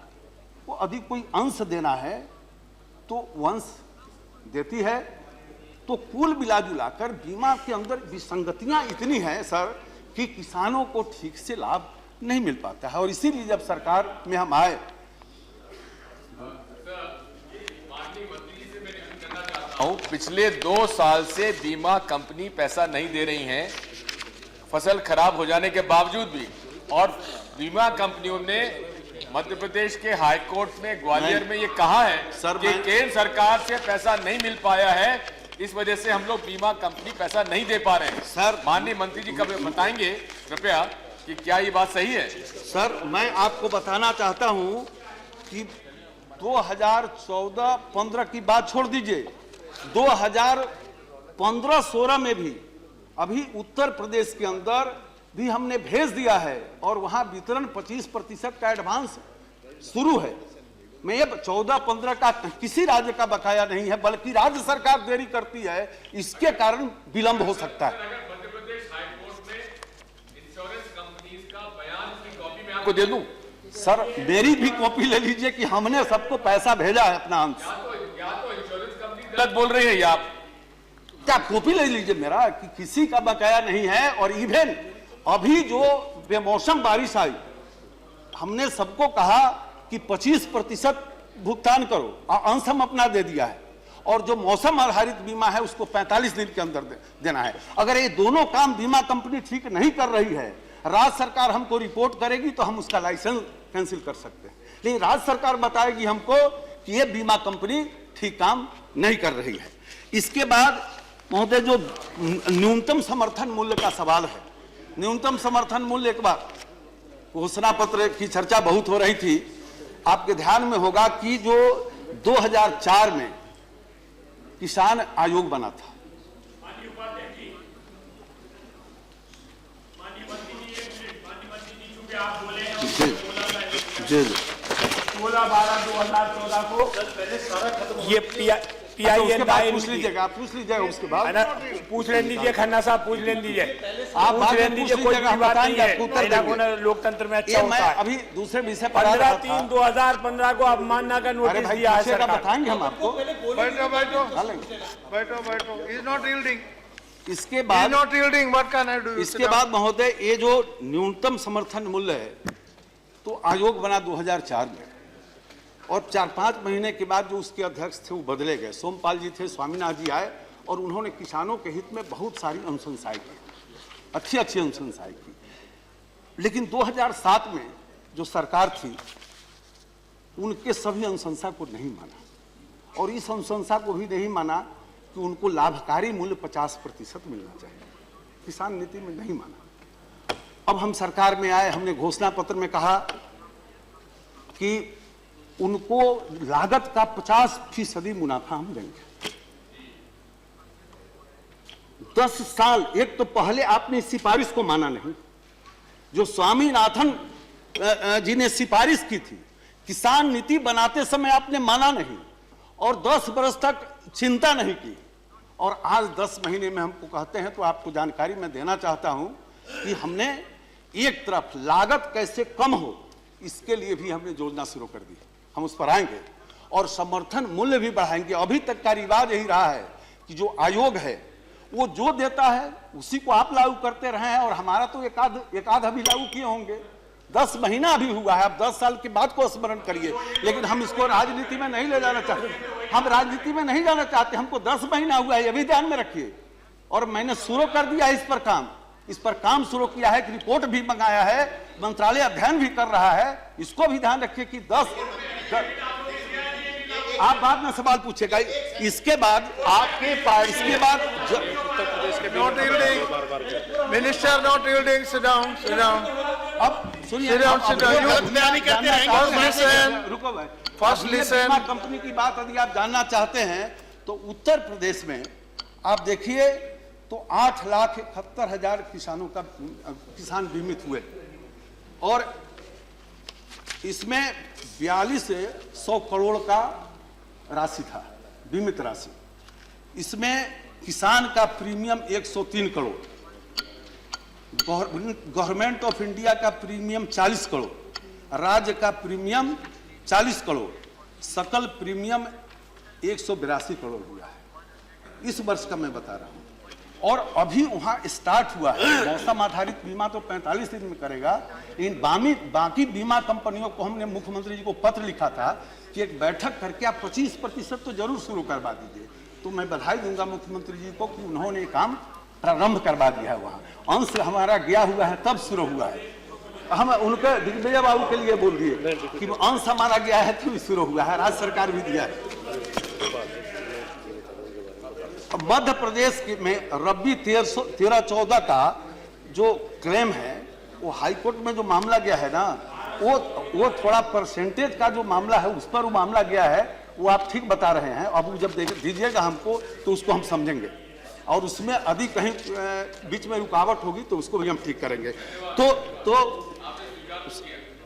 को यदि कोई अंश देना है तो अंश देती है। तो कुल मिला जुलाकर बीमा के अंदर विसंगतियां इतनी हैं सर कि किसानों को ठीक से लाभ नहीं मिल पाता है, और इसीलिए जब सरकार में हम आए, पिछले 2 साल से बीमा कंपनी पैसा नहीं दे रही हैं फसल खराब हो जाने के बावजूद भी, और बीमा कंपनियों ने मध्य प्रदेश के हाई कोर्ट में ग्वालियर में ये कहा है कि केंद्र सरकार से पैसा नहीं मिल पाया है, इस वजह से हम लोग बीमा कंपनी पैसा नहीं दे पा रहे हैं। सर माननीय मंत्री जी कब बताएंगे कृपया कि क्या ये बात सही है? सर मैं आपको बताना चाहता हूं कि 2014-15 की बात छोड़ दीजिए, 2015-16 में भी अभी उत्तर प्रदेश के अंदर भी हमने भेज दिया है और वहां वितरण 25% का एडवांस शुरू है। मैं ये 14-15 का किसी राज्य का बकाया नहीं है, बल्कि राज्य सरकार देरी करती है, इसके कारण विलंब हो सकता है। मध्य प्रदेश हाई कोर्ट में इंश्योरेंस कंपनीज का बयान की कॉपी मैं आपको दे दूं? सर मेरी भी कॉपी ले लीजिए कि हमने सबको पैसा भेजा है अपना अंश। या तो इंश्योरेंस कंपनी गलत बोल रही है या आप क्या कॉपी ले लीजिए मेरा कि किसी का बकाया नहीं है। और इवन अभी जो बेमौसम बारिश आई, हमने सबको कहा कि 25% भुगतान करो, अंश हम अपना दे दिया है, और जो मौसम आधारित बीमा है उसको 45 दिन के अंदर देना है। अगर ये दोनों काम बीमा कंपनी ठीक नहीं कर रही है, राज्य सरकार हमको रिपोर्ट करेगी तो हम उसका लाइसेंस कैंसिल कर सकते हैं, लेकिन राज्य सरकार बताएगी हमको कि ये बीमा कंपनी ठीक काम नहीं कर रही है। इसके बाद महोदय जो न्यूनतम समर्थन मूल्य का सवाल है, न्यूनतम समर्थन मूल्य, एक बार घोषणा पत्र की चर्चा बहुत हो रही थी, आपके ध्यान में होगा कि जो 2004 में किसान आयोग बना था, जी जी 16/12/2014 को ये अच्छा, उसके बाद पूछ लीजिएगा, आप पूछ लीजिएगा उसके बाद। है ना, पूछ लेने दीजिए खन्ना साहब, पूछ लेने दीजिए, आप पूछ लेने दीजिए, कोई लीजिएगा, बड़ी हम बात नहीं बताएंगे, है। आपको उत्तर इलाकों देंगे। ने लोकतंत्र में अच्छा ये होता मैं है। अभी दूसरे विषय पर आ रहा था। 15/3/2015 को अवमानना का अरे नोटिस भाई दिया है पूछिएगा, सरकार। बताएंगे हम आपको। बैठो बैठो हालांकि बैठो इज नॉट यील्डिंग इसके इज बाद not yielding what can I do. इसके बाद महोदय, ये जो न्यूनतम समर्थन मूल्य है, तो आयोग बना 2004 में, और 4-5 महीने के बाद जो उसके अध्यक्ष थे वो बदले गए। सोमपाल जी थे, स्वामीनाथ जी आए, और उन्होंने किसानों के हित में बहुत सारी अनुशंसाएं की, अच्छी अनुशंसाएं की। लेकिन 2007 में जो सरकार थी, उनके सभी अनुशंसा को नहीं माना, और इस अनुशंसा को भी नहीं माना कि उनको लाभकारी मूल्य 50% मिलना चाहिए। किसान नीति में नहीं माना। अब हम सरकार में आए, हमने घोषणा पत्र में कहा कि उनको लागत का 50% मुनाफा हम देंगे। 10 साल, एक तो पहले आपने इस सिफारिश को माना नहीं, जो स्वामीनाथन जी ने सिफारिश की थी, किसान नीति बनाते समय आपने माना नहीं, और 10 बरस तक चिंता नहीं की, और आज 10 महीने में हमको कहते हैं। तो आपको जानकारी मैं देना चाहता हूं कि हमने एक तरफ लागत कैसे कम हो, इसके लिए भी हमने योजना शुरू कर दी, हम उस पर आएंगे, और समर्थन मूल्य भी बढ़ाएंगे। अभी तक का रिवाज यही रहा है कि जो आयोग है वो जो देता है उसी को आप लागू करते रहे हैं, और हमारा तो एक आध अभी लागू किए होंगे, 10 महीना अभी हुआ है। आप 10 साल के बाद को स्मरण करिए, लेकिन हम इसको राजनीति में नहीं ले जाना चाहते। हम राजनीति में नहीं जाना चाहते, हमको 10 महीना हुआ है, ये भी ध्यान में रखिए। और मैंने शुरू कर दिया है इस पर काम शुरू किया है, कि रिपोर्ट भी मंगाया है, मंत्रालय अध्ययन भी कर रहा है। इसको भी ध्यान रखिए कि 10 आप बाद में सवाल पूछेगा। इसके बाद आपके पास, इसके बाद not yielding minister, not yielding, sit down अब सुनिए, Sit down, sit down. You बयानी करते रहेंगे। रुको भाई, First listen. बीमा कंपनी की बात यदि आप जानना चाहते हैं, तो उत्तर प्रदेश में आप देखिए तो 8,71,000 किसान बीमित हुए, और इसमें 4200 करोड़ का राशि था, बीमित राशि। इसमें किसान का premium 103 crore, government of India का प्रीमियम 40 करोड़, राज्य का प्रीमियम 40 करोड़, सकल प्रीमियम 182 करोड़ हुआ है इस वर्ष का, मैं बता रहा हूं। और अभी वहां स्टार्ट हुआ है मौसम आधारित बीमा, तो 45 दिन में करेगा। लेकिन बाकी बीमा कंपनियों को हमने मुख्यमंत्री जी को पत्र लिखा था कि एक बैठक करके आप 25% तो जरूर शुरू करवा दीजिए। तो मैं बधाई दूंगा मुख्यमंत्री जी को कि उन्होंने काम प्रारंभ करवा दिया है। वहां अंश हमारा गया हुआ है, तब शुरू हुआ है। हम उनके दिग्विजय बाबू के लिए बोल दिए कि अंश हमारा गया है तो शुरू हुआ है, राज्य सरकार भी दिया है। मध्य प्रदेश में रबी 13-14 का जो क्लेम है, वो हाईकोर्ट में जो मामला गया है ना, वो थोड़ा परसेंटेज का जो मामला है, उस पर वो मामला गया है, वो आप ठीक बता रहे हैं। अब जब दीजिएगा हमको तो उसको हम समझेंगे, और उसमें यदि कहीं बीच में रुकावट होगी तो उसको भी हम ठीक करेंगे। तो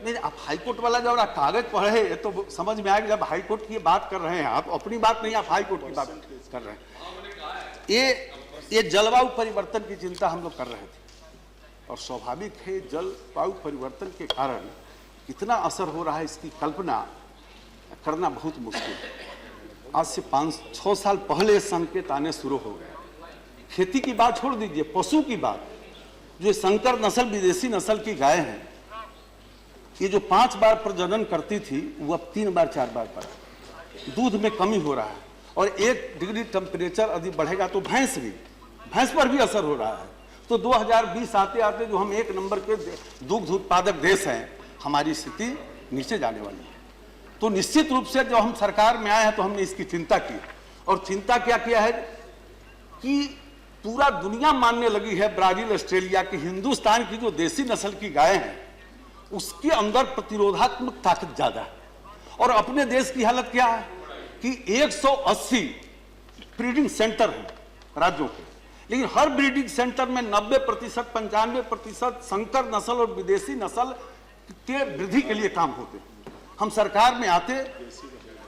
नहीं, आप हाईकोर्ट वाला जब आप कागज पढ़े तो समझ में आएगा। जब हाईकोर्ट की बात कर रहे हैं आप, अपनी बात नहीं, आप हाईकोर्ट की बात कर रहे हैं। ये जलवायु परिवर्तन की चिंता हम लोग कर रहे थे, और स्वाभाविक है जलवायु परिवर्तन के कारण कितना असर हो रहा है इसकी कल्पना करना बहुत मुश्किल है। आज से 5-6 साल पहले संकेत आने शुरू हो गए। खेती की बात छोड़ दीजिए, पशु की बात, जो संकर नस्ल विदेशी नस्ल की गाय हैं, ये जो 5 बार प्रजनन करती थी वो अब 3 बार 4 बार कर, दूध में कमी हो रहा है। और 1 डिग्री टेम्परेचर यदि बढ़ेगा तो भैंस पर भी असर हो रहा है। तो 2020 आते आते जो हम 1 नंबर के दुग्ध उत्पादक देश हैं, हमारी स्थिति नीचे जाने वाली है। तो निश्चित रूप से जब हम सरकार में आए हैं तो हमने इसकी चिंता की, और चिंता क्या किया है कि पूरा दुनिया मानने लगी है, ब्राजील, ऑस्ट्रेलिया की, हिंदुस्तान की जो देसी नस्ल की गाय हैं उसके अंदर प्रतिरोधात्मक ताकत ज्यादा है। और अपने देश की हालत क्या है कि 180 ब्रीडिंग सेंटर हैं राज्यों के, लेकिन हर ब्रीडिंग सेंटर में 90%, 95% संकर नस्ल और विदेशी नस्ल के वृद्धि के लिए काम होते हैं। हम सरकार में आते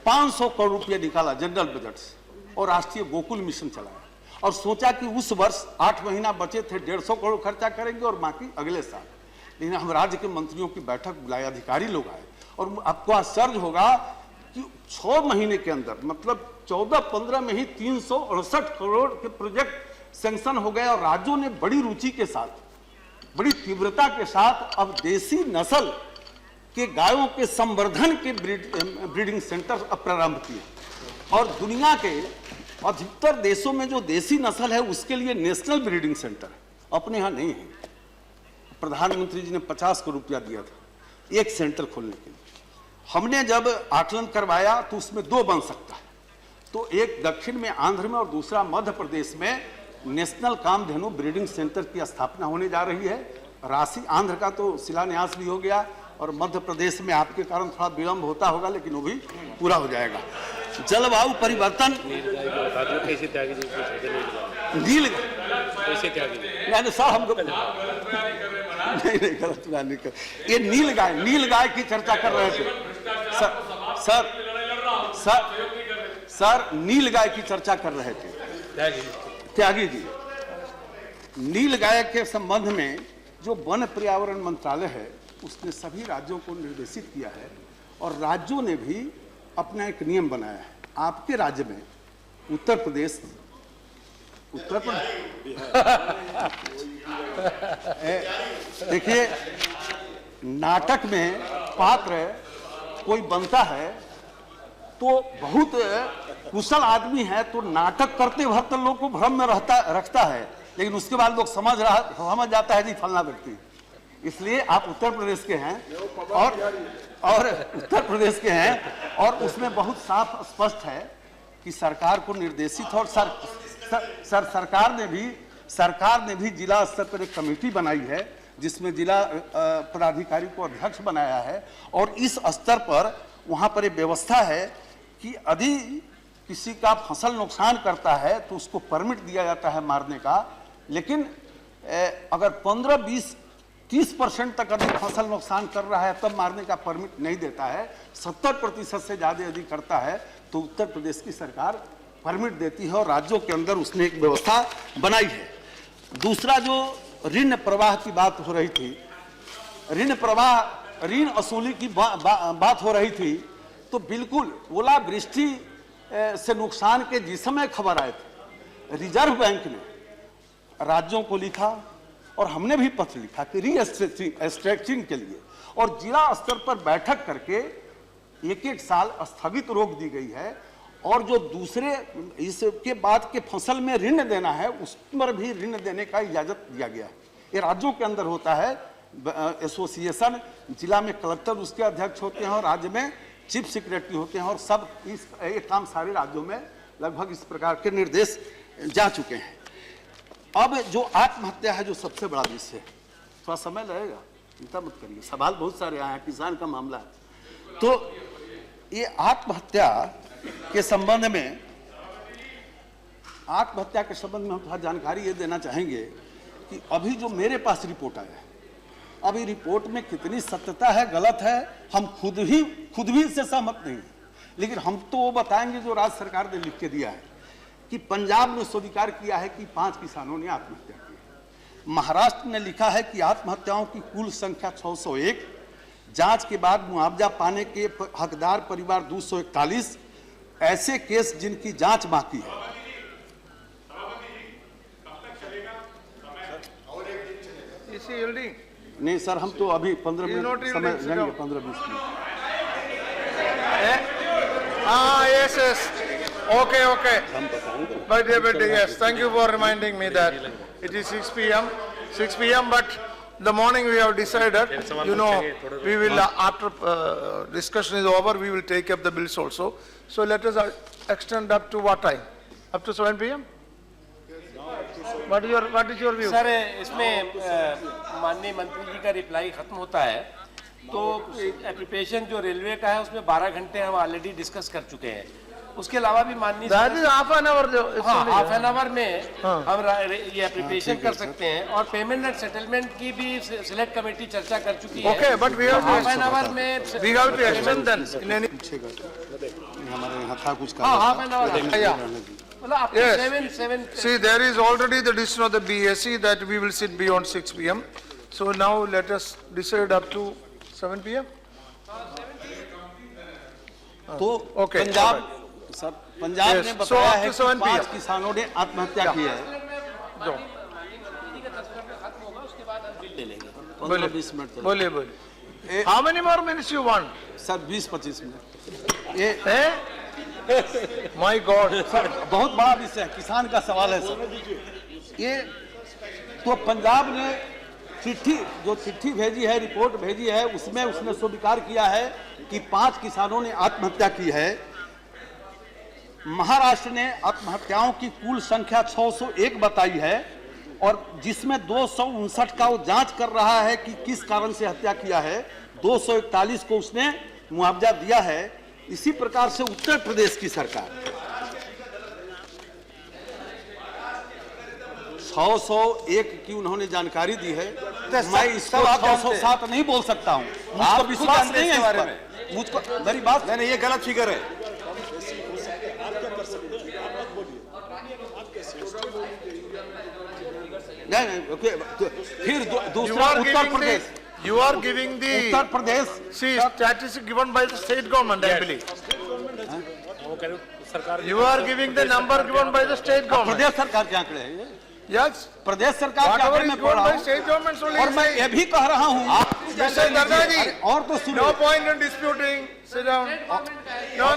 500 करोड़ रुपया निकाला जनरल बजट से और राष्ट्रीय गोकुल मिशन चलाया और सोचा कि उस वर्ष 8 महीना बचे थे 150 करोड़ खर्चा करेंगे और बाकी अगले साल। लेकिन हम राज्य के मंत्रियों की बैठक बुलाए, अधिकारी लोग आए और आपको आश्चर्य होगा कि 6 महीने के अंदर मतलब 14-15 में ही 368 करोड़ के प्रोजेक्ट सैंक्शन हो गए और राज्यों ने बड़ी रुचि के साथ, बड़ी तीव्रता के साथ अब देसी नस्ल के गायों के संवर्धन के ब्रीडिंग सेंटर अब प्रारंभ किए और दुनिया के अधिकतर देशों में जो देसी नस्ल है उसके लिए नेशनल ब्रीडिंग सेंटर है, अपने यहाँ नहीं है। प्रधानमंत्री जी ने 50 करोड़ रुपया दिया था एक सेंटर खोलने के लिए। हमने जब आकलन करवाया तो उसमें 2 बन सकता है, तो एक दक्षिण में आंध्र में और दूसरा मध्य प्रदेश में नेशनल कामधेनु ब्रीडिंग सेंटर की स्थापना होने जा रही है। राशि आंध्र का तो शिलान्यास भी हो गया और मध्य प्रदेश में आपके कारण थोड़ा विलंब होता होगा लेकिन वो भी पूरा हो जाएगा। जलवायु परिवर्तन नील यानी सर हमको नहीं गलत नहीं कर, ये नील गाय की चर्चा कर रहे थे सर नील गाय की चर्चा कर रहे थे त्यागी जी। नील गाय के संबंध में जो वन पर्यावरण मंत्रालय है उसने सभी राज्यों को निर्देशित किया है और राज्यों ने भी अपना एक नियम बनाया है। आपके राज्य में उत्तर प्रदेश देखिए नाटक में पात्र कोई बनता है तो बहुत कुशल आदमी है तो नाटक करते वक्त लोग को भ्रम में रखता है, लेकिन उसके बाद लोग समझ जाता है जी फलना व्यक्ति। इसलिए आप उत्तर प्रदेश के हैं और उत्तर प्रदेश के हैं और उसमें बहुत साफ स्पष्ट है कि सरकार को निर्देशित और सरकार ने भी जिला स्तर पर एक कमेटी बनाई है जिसमें जिला पदाधिकारी को अध्यक्ष बनाया है और इस स्तर पर वहां पर एक व्यवस्था है कि यदि किसी का फसल नुकसान करता है तो उसको परमिट दिया जाता है मारने का, लेकिन अगर 15-20-30% तक अधिक फसल नुकसान कर रहा है तब मारने का परमिट नहीं देता है। 70% से ज्यादा यदि करता है तो उत्तर प्रदेश की सरकार परमिट देती है और राज्यों के अंदर उसने एक व्यवस्था बनाई है। दूसरा जो ऋण प्रवाह की बात हो रही थी, ऋण वसूली की बात हो रही थी, तो बिल्कुल ओलावृष्टि से नुकसान के जिस समय खबर आए थे रिजर्व बैंक ने राज्यों को लिखा और हमने भी पत्र लिखा कि रीस्ट्रक्चरिंग के लिए और जिला स्तर पर बैठक करके 1-1 साल स्थगित रोक दी गई है और जो दूसरे इसके बाद के फसल में ऋण देना है उस पर भी ऋण देने का इजाजत दिया गया है। ये राज्यों के अंदर होता है एसोसिएशन, जिला में कलेक्टर उसके अध्यक्ष होते हैं और राज्य में चीफ सेक्रेटरी होते हैं और सब ये काम सारे राज्यों में लगभग इस प्रकार के निर्देश जा चुके हैं। अब जो आत्महत्या है जो सबसे बड़ा विषय है, थोड़ा समय लगेगा, चिंता मत करिए, सवाल बहुत सारे आए हैं, किसान का मामला है। तो ये आत्महत्या के संबंध में हम थोड़ा जानकारी ये देना चाहेंगे कि अभी जो मेरे पास रिपोर्ट आया है, अभी रिपोर्ट में कितनी सत्यता है गलत है हम खुद भी इससे सहमत नहीं है, लेकिन हम तो वो बताएंगे जो राज्य सरकार ने लिख के दिया है कि पंजाब ने स्वीकार किया है कि 5 किसानों ने आत्महत्या की। महाराष्ट्र ने लिखा है कि आत्महत्याओं की कुल संख्या 601, जांच के बाद मुआवजा पाने के हकदार परिवार 241, ऐसे केस जिनकी जांच बाकी है। नहीं सर, हम तो अभी 15 मिनट समय लेंगे, 15-20 minute. Yes. Okay. But yes, thank you for reminding me that it is 6 p.m. But the morning we have decided, we will after discussion is over, we will take up the bills also. So let us extend up to what time? Up to 7 p.m. What is your view? Sir इसमें माननीय मंत्री जी का reply खत्म होता है तो application जो railway का है उसमें 12 घंटे हम ऑलरेडी डिस्कस कर चुके हैं उसके अलावा भी माननीय That is half an hour. हाँ, हाफ एन आवर में हम ये प्रिपरेशन कर सकते हैं और पेमेंट एंड सेटलमेंट की भी सिलेक्ट कमेटी चर्चा कर चुकी है। Okay, but we have half to, an hour में we have to extend then in any. हमारे यहाँ था कुछ हाँ, हाफ एन आवर Yeah. मतलब आपको Yes. Seven See, there is already the decision of the BSc that we will sit beyond 6 p.m. So now let us decide up to 7 p.m. तो Okay, Punjab sir Punjab Yes, ने so बताया up है to कि 7 5 PM. किसानों ने आत्महत्या की है। जो 15-20 मिनट चलेगा। बोलिए बोलिए. How many more minutes you want? Sir 20-25 minute. ये Eh? My God. सर बहुत बड़ा विषय है, किसान का सवाल है सर। ये तो पंजाब ने चिट्ठी भेजी है, रिपोर्ट भेजी है, उसमें उसने स्वीकार किया है कि 5 किसानों ने आत्महत्या की है। महाराष्ट्र ने आत्महत्याओं की कुल संख्या 601 बताई है और जिसमें 259 का वो जांच कर रहा है कि किस कारण से हत्या किया है। 241 को उसने मुआवजा दिया है। इसी प्रकार से उत्तर प्रदेश की सरकार 601 की उन्होंने जानकारी दी है। मैं इसको 607 नहीं बोल सकता हूं, मुझको विश्वास नहीं है इस पर। मुझको मेरी बात नहीं, ये गलत फिगर है। नहीं ओके। फिर You दूसरा are Uttar giving Pradesh, the, you are giving the, Uttar Pradesh see, statistics given by the state government, I believe. You are giving the number given by the state government. प्रदेश सरकार के आंकड़े हैं ये। Yes. प्रदेश सरकार के Whatever आंकड़े is में given पढ़ रहा by हूं state governments only. और मैं ये भी कह रहा हूं Mr. Dardaji, और तो no सुनो, point in disputing. Sit down.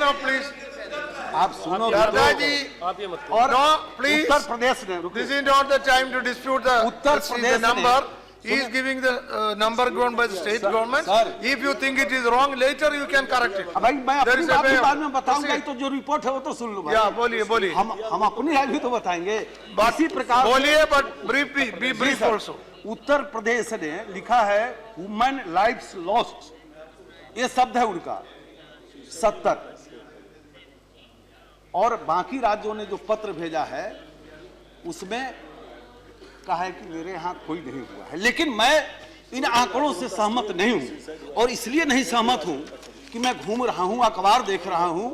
No, please. आप सुनो Dardaji, और no, please. उत्तर प्रदेश ने This is not the time to dispute the, Uttar see Pradesh the number. ne- He is giving the number given by the state government. sir. If you think it is wrong, later you can correct it. भाई मैं There अपनी is a बात way भी of- बाद में बताऊंगा, Proceed. तो जो रिपोर्ट है वो तो सुन लो भाई। या बोलिए बोलिए हम अपनी राय भी तो बताएंगे। इसी प्रकार बोलिए but brief be brief also. Uttar Pradesh ने लिखा है वुमेन लाइफ्स लॉस्ट, ये शब्द है उनका 70। और बाकी राज्यों ने जो पत्र भेजा है उसमें कहा है कि मेरे यहां कोई नहीं हुआ है। लेकिन मैं इन आंकड़ों से सहमत नहीं हूं और इसलिए नहीं सहमत हूं कि मैं घूम रहा हूं, अखबार देख रहा हूं,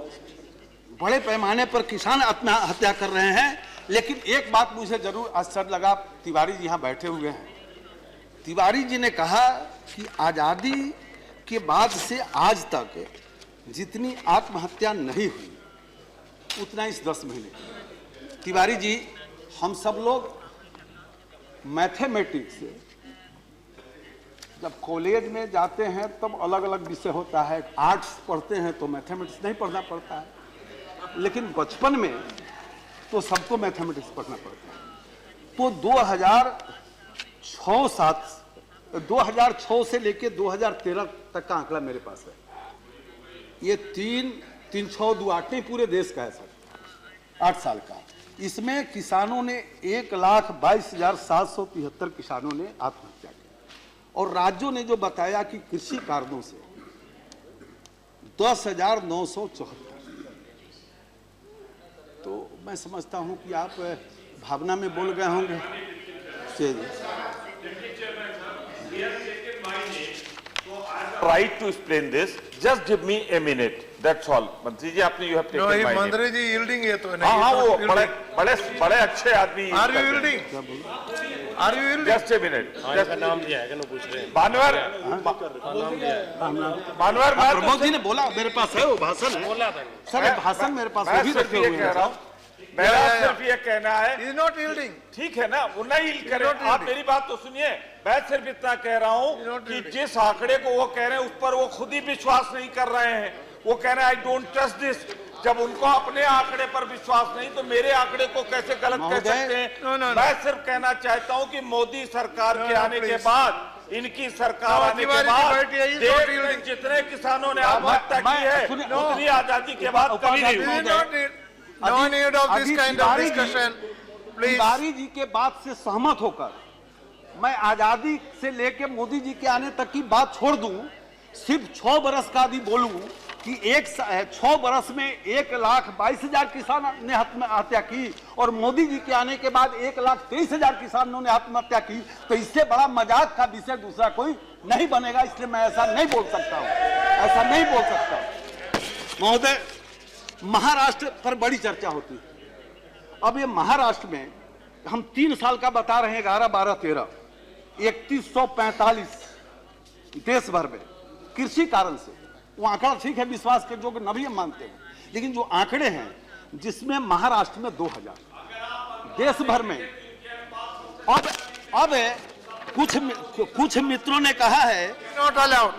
बड़े पैमाने पर किसान आत्महत्या कर रहे हैं। लेकिन एक बात मुझे जरूर आश्चर्य लगा, तिवारी जी यहां बैठे हुए हैं। तिवारी जी ने कहा कि आजादी के बाद से आज तक जितनी आत्महत्या नहीं हुई उतना इस 10 महीने। तिवारी जी, हम सब लोग मैथमेटिक्स जब कॉलेज में जाते हैं तब अलग अलग विषय होता है। आर्ट्स पढ़ते हैं तो मैथमेटिक्स नहीं पढ़ना पड़ता है, लेकिन बचपन में तो सबको मैथमेटिक्स पढ़ना पड़ता है। तो 2006 से लेके 2013 तक का आंकड़ा मेरे पास है। ये 3-6-2-8 नहीं, पूरे देश का है सर, 8 साल का। इसमें किसानों ने 1,22,773 किसानों ने आत्महत्या की और राज्यों ने जो बताया कि कृषि कारणों से 10,974। तो मैं समझता हूं कि आप भावना में बोल गए होंगे। Right to explain this. Just give me a minute. That's all. मंत्री जी आपने you have No, taken ये my name. मंत्री जी yielding है तो नहीं। हाँ वो yielding. बड़े अच्छे आदमी। Are you yielding? Are you yielding? Just a minute. Just नाम दिया है, पूछ रहे हैं। मानवर प्रमोद जी ने बोला मेरे पास है वो भाषण है सर, ये भाषण मेरे पास मैं भी सिर्फ रखे ये हुए कह हैं रहा सर। हूँ, मेरा सिर्फ ये कहना है, He is not yielding. ठीक है ना, वो नहीं हिल करें। Not आप really. मेरी बात तो सुनिए। मैं सिर्फ इतना कह रहा हूँ Not कि really. जिस आंकड़े को वो कह रहे हैं उस पर वो खुद ही विश्वास नहीं कर रहे हैं। वो कह रहे हैं आई डोंट ट्रस्ट दिस। जब उनको अपने आंकड़े पर विश्वास नहीं तो मेरे आंकड़े को कैसे गलत कह सकते हैं? No, no, no. मैं सिर्फ कहना चाहता हूँ कि मोदी सरकार के no, आने के please. बाद, इनकी सरकार No, आने के तिवारी जी बाद बैठिए, he is देश not में yielding. जितने किसानों ने आत्महत्या की है सुनिए, उतनी आजादी के बाद कभी नहीं This हुई। is not need. No need of this kind of discussion. Please. Tiwari ji के बात से सहमत होकर मैं आजादी से लेके मोदी जी के आने तक की बात छोड़ दूं, सिर्फ 6 बरस का भी बोलूं कि 6 बरस में 1,22,000 किसान ने आत्महत्या की और मोदी जी के आने के बाद 1,23,000 किसानों ने आत्महत्या की, तो इससे बड़ा मजाक का विषय दूसरा कोई नहीं बनेगा। इसलिए मैं ऐसा नहीं बोल सकता हूं, ऐसा नहीं बोल सकता। महोदय, महाराष्ट्र पर बड़ी चर्चा होती है। अब ये महाराष्ट्र में हम 3 साल का बता रहे हैं, 11, 12, 13, 3145 देश भर में कृषि कारण से, वो आंकड़ा ठीक है, विश्वास के जो नभी हम मानते हैं, लेकिन जो आंकड़े हैं जिसमें महाराष्ट्र में 2000 देश भर में। अब कुछ मित्रों ने कहा है, Not allowed.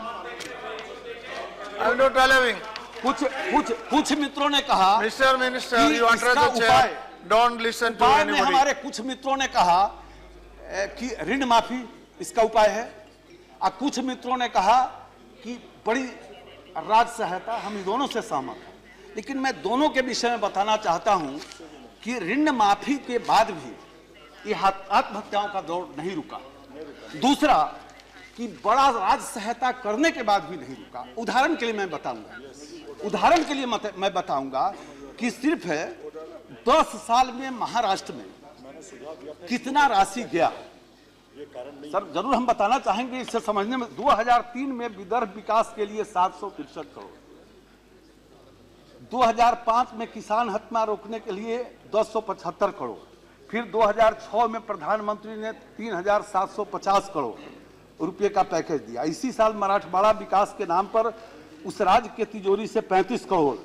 I'm not allowing. कुछ मित्रों ने कहा, Mr. Minister, कि you under इसका the chair. Don't listen to उपाय में anybody. हमारे कुछ मित्रों ने कहा कि ऋण माफी इसका उपाय है, और कुछ मित्रों ने कहा कि बड़ी राज्य सहायता। हम इन दोनों से सहमत हैं, लेकिन मैं दोनों के विषय में बताना चाहता हूं कि ऋण माफी के बाद भी ये आत्महत्याओं का दौर नहीं रुका। दूसरा कि बड़ा राज्य सहायता करने के बाद भी नहीं रुका। उदाहरण के लिए मैं बताऊंगा कि सिर्फ 10 साल में महाराष्ट्र में कितना राशि गया। सर जरूर हम बताना चाहेंगे, इससे समझने में 2003 में विदर्भ विकास के लिए 763 करोड़, 2005 में किसान हत्या रोकने के लिए 275 करोड़, फिर 2006 में प्रधानमंत्री ने 3750 करोड़ रुपए का पैकेज दिया। इसी साल मराठवाड़ा विकास के नाम पर उस राज्य के तिजोरी से 35 करोड़,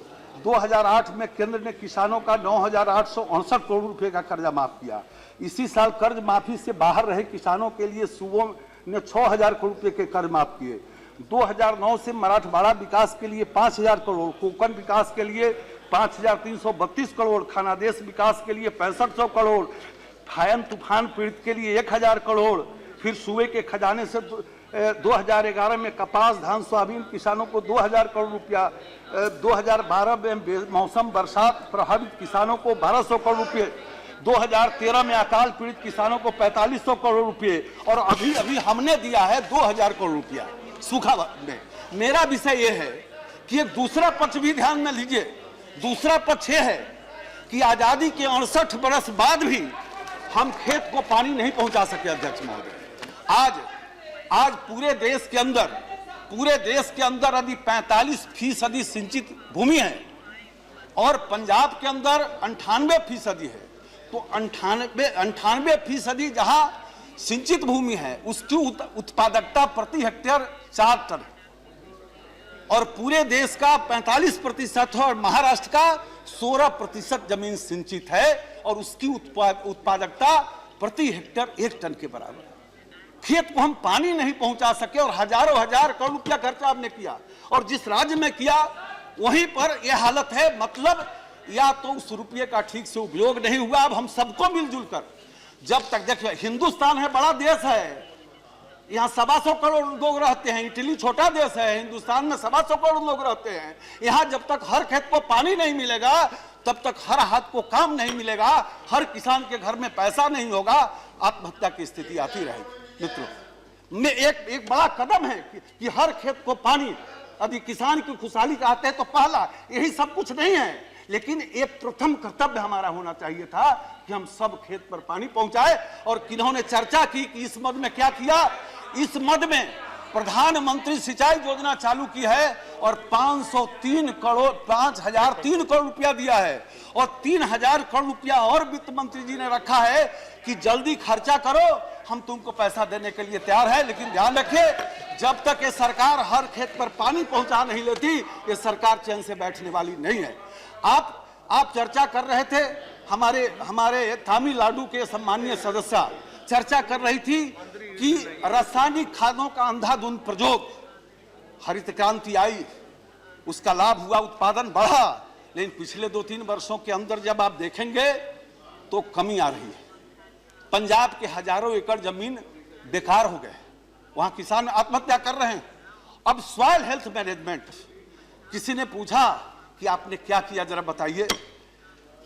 2008 में केंद्र ने किसानों का 9,868 करोड़ रुपए का कर्जा माफ किया। इसी साल कर्ज माफी से बाहर रहे किसानों के लिए सूबों ने 6,000 करोड़ रुपए के कर्ज माफ किए। 2009 से मराठवाड़ा विकास के लिए 5,000 करोड़, कोंकण विकास के लिए 5,332 करोड़, खानादेश विकास के लिए 6500 करोड़, फायन तूफान पीड़ित के लिए 1,000 करोड़, फिर सूबे के खजाने से 2011 में कपास, धान, सोयाबीन किसानों को 2,000 करोड़ रुपया, 2012 में मौसम बरसात प्रभावित किसानों को 1,200 करोड़ रुपये, 2013 में अकाल पीड़ित किसानों को 4,500 करोड़ रुपये, और अभी अभी हमने दिया है 2,000 करोड़ रुपया सूखा में। मेरा विषय यह है कि एक दूसरा पक्ष भी ध्यान में लीजिए। दूसरा पक्ष यह है कि आजादी के 68 बरस बाद भी हम खेत को पानी नहीं पहुंचा सके। अध्यक्ष महोदय, आज पूरे देश के अंदर यदि 45% सिंचित भूमि है और पंजाब के अंदर 98% है, तो 98% जहां सिंचित भूमि है उसकी उत्पादकता प्रति हेक्टेयर 4 टन, और पूरे देश का 45% है और महाराष्ट्र का 16% जमीन सिंचित है और उसकी उत्पादकता प्रति हेक्टेयर 1 टन के बराबर है। खेत को हम पानी नहीं पहुंचा सके और हजारों हजार करोड़ रुपया खर्चा आपने किया, और जिस राज्य में किया वहीं पर यह हालत है। मतलब या तो उस रुपये का ठीक से उपयोग नहीं हुआ। अब हम सबको मिलजुल कर, जब तक देखिए हिंदुस्तान है, बड़ा देश है, यहाँ 225 करोड़ लोग रहते हैं। इटली छोटा देश है, हिंदुस्तान में 225 करोड़ लोग रहते हैं। यहाँ जब तक हर खेत को पानी नहीं मिलेगा, तब तक हर हाथ को काम नहीं मिलेगा, हर किसान के घर में पैसा नहीं होगा, आत्महत्या की स्थिति आती रहेगी। मित्रों, में एक बड़ा कदम है कि हर खेत को पानी, यदि किसान की खुशहाली चाहते हैं तो पहला यही सब कुछ नहीं है, लेकिन एक प्रथम कर्तव्य हमारा होना चाहिए था कि हम सब खेत पर पानी पहुंचाए। और किन्होंने चर्चा की कि इस मद में क्या किया। इस मद में प्रधानमंत्री सिंचाई योजना चालू की है और 503 करोड़ रुपया दिया है, और 3,000 करोड़ रुपया और वित्त मंत्री जी ने रखा है कि जल्दी खर्चा करो, हम तुमको पैसा देने के लिए तैयार है। लेकिन ध्यान रखिए, जब तक ये सरकार हर खेत पर पानी पहुंचा नहीं लेती, ये सरकार चैन से बैठने वाली नहीं है। आप चर्चा कर रहे थे, हमारे तमिलनाडु के सम्मानीय सदस्य चर्चा कर रही थी कि रासायनिक खादों का अंधाधुंध प्रयोग, हरित क्रांति आई, उसका लाभ हुआ, उत्पादन बढ़ा, लेकिन पिछले 2-3 वर्षों के अंदर जब आप देखेंगे तो कमी आ रही है। पंजाब के हजारों एकड़ जमीन बेकार हो गए, वहां किसान आत्महत्या कर रहे हैं। अब सॉइल हेल्थ मैनेजमेंट, किसी ने पूछा कि आपने क्या किया, जरा बताइए।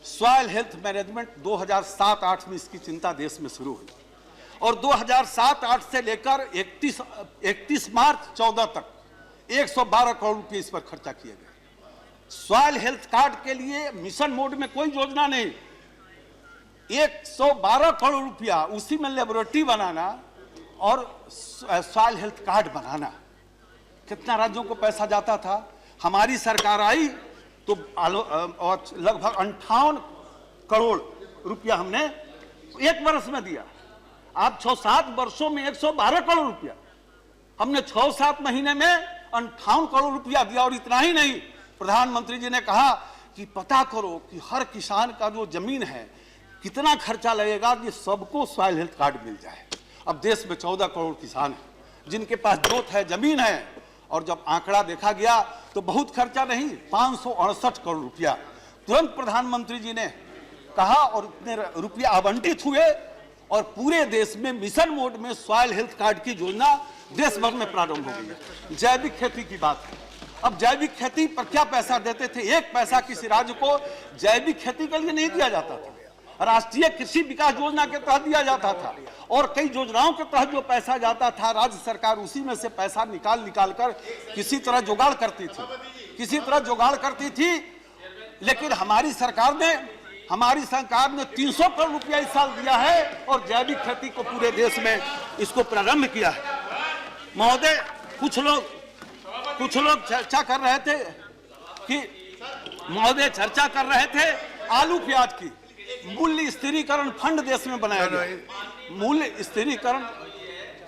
सॉइल हेल्थ मैनेजमेंट 2007-8 में इसकी चिंता देश में शुरू हुई, और 2007-8 से लेकर 31 मार्च 14 तक 112 करोड़ रुपए इस पर खर्चा किए गए। सॉइल हेल्थ कार्ड के लिए मिशन मोड में कोई योजना नहीं, 112 करोड़ रुपया उसी में लेबोरेटरी बनाना और सॉइल हेल्थ कार्ड बनाना। कितना राज्यों को पैसा जाता था। हमारी सरकार आई तो लगभग 58 करोड़ रुपया हमने एक वर्ष में दिया। आप 6-7 वर्षों में 112 करोड़ रुपया हमने 6-7 महीने में 58 करोड़ रुपया दिया। और इतना ही नहीं, प्रधानमंत्री जी ने कहा कि पता करो कि हर किसान का जो जमीन है कितना खर्चा लगेगा कि सबको सॉइल हेल्थ कार्ड मिल जाए। अब देश में 14 करोड़ किसान हैं जिनके पास जोत है, जमीन है, और जब आंकड़ा देखा गया तो बहुत खर्चा नहीं, 568 करोड़ रुपया तुरंत प्रधानमंत्री जी ने कहा और इतने रुपया आवंटित हुए और पूरे देश में मिशन मोड में सॉइल हेल्थ कार्ड की योजना देश भर में प्रारंभ हो गई है। जैविक खेती की बात है, अब जैविक खेती पर क्या पैसा देते थे, एक पैसा किसी राज्य को जैविक खेती के लिए नहीं दिया जाता था। राष्ट्रीय कृषि विकास योजना के तहत दिया जाता था और कई योजनाओं के तहत जो पैसा जाता था राज्य सरकार उसी में से पैसा निकाल कर किसी तरह जुगाड़ करती थी। लेकिन हमारी सरकार ने 300 करोड़ रुपया इस साल दिया है और जैविक खेती को पूरे देश में इसको प्रारंभ किया है। महोदय, कुछ लोग चर्चा कर रहे थे आलू प्याज की। मूल्य स्थिरीकरण फंड देश में बनाया गया। मूल्य स्थिरीकरण,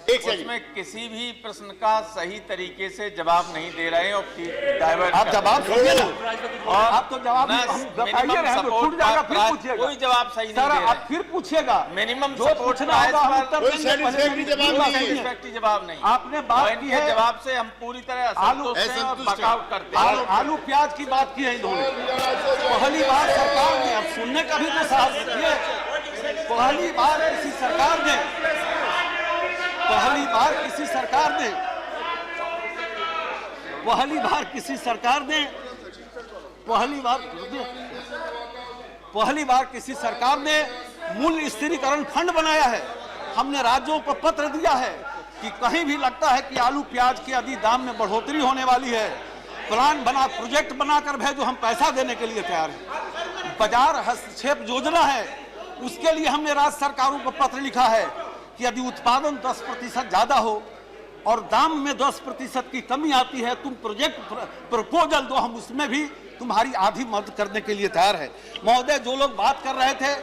उसमें किसी भी प्रश्न का सही तरीके से जवाब नहीं दे रहे हैं और डाइवर्ट आप जवाब सुनिए ना, और आप तो जवाब बताइए रहे तो छूट जाएगा, फिर पूछिएगा। कोई जवाब सही नहीं सर, दे रहे। आप फिर पूछिएगा। मिनिमम जो सपोर्ट पूछना होगा हम उत्तर कोई देंगे, satisfactory जवाब नहीं है। सैटिस्फैक्टरी जवाब नहीं। आपने बात की है जवाब से हम पूरी तरह असंतुष्ट हैं और बकआउट करते हैं। आलू प्याज की बात की है इन्होंने। पहली बार सरकार ने, अब सुनने का भी तो साहस रखिए, पहली बार किसी सरकार ने मूल्य स्थिरीकरण फंड बनाया है। हमने राज्यों को पत्र दिया है कि कहीं भी लगता है कि आलू प्याज के यदि दाम में बढ़ोतरी होने वाली है, प्रोजेक्ट बनाकर भेजो, हम पैसा देने के लिए तैयार हैं। बाजार हस्तक्षेप योजना है, उसके लिए हमने राज्य सरकारों को पत्र लिखा है कि यदि उत्पादन 10% ज्यादा हो और दाम में 10% की कमी आती है, तुम प्रोजेक्ट प्रपोजल दो, हम उसमें भी तुम्हारी आधी मदद करने के लिए तैयार है। महोदय, जो लोग बात कर रहे थे,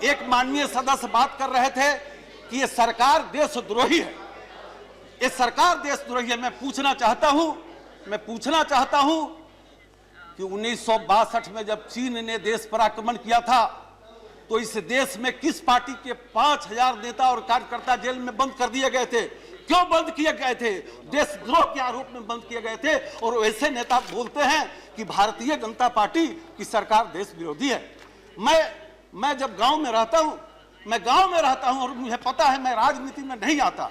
एक माननीय सदस्य बात कर रहे थे कि ये सरकार देशद्रोही है, ये सरकार देशद्रोही है। मैं पूछना चाहता हूं कि 1962 में जब चीन ने देश पर आक्रमण किया था तो इस देश में किस पार्टी के 5000 नेता और कार्यकर्ता जेल में बंद कर दिए गए थे? क्यों बंद किए गए थे? देशद्रोह के आरोप में बंद किए गए थे। और वैसे नेता बोलते हैं कि भारतीय जनता पार्टी की सरकार देश विरोधी है। मैं जब गांव में रहता हूं और मुझे पता है मैं राजनीति में नहीं आता,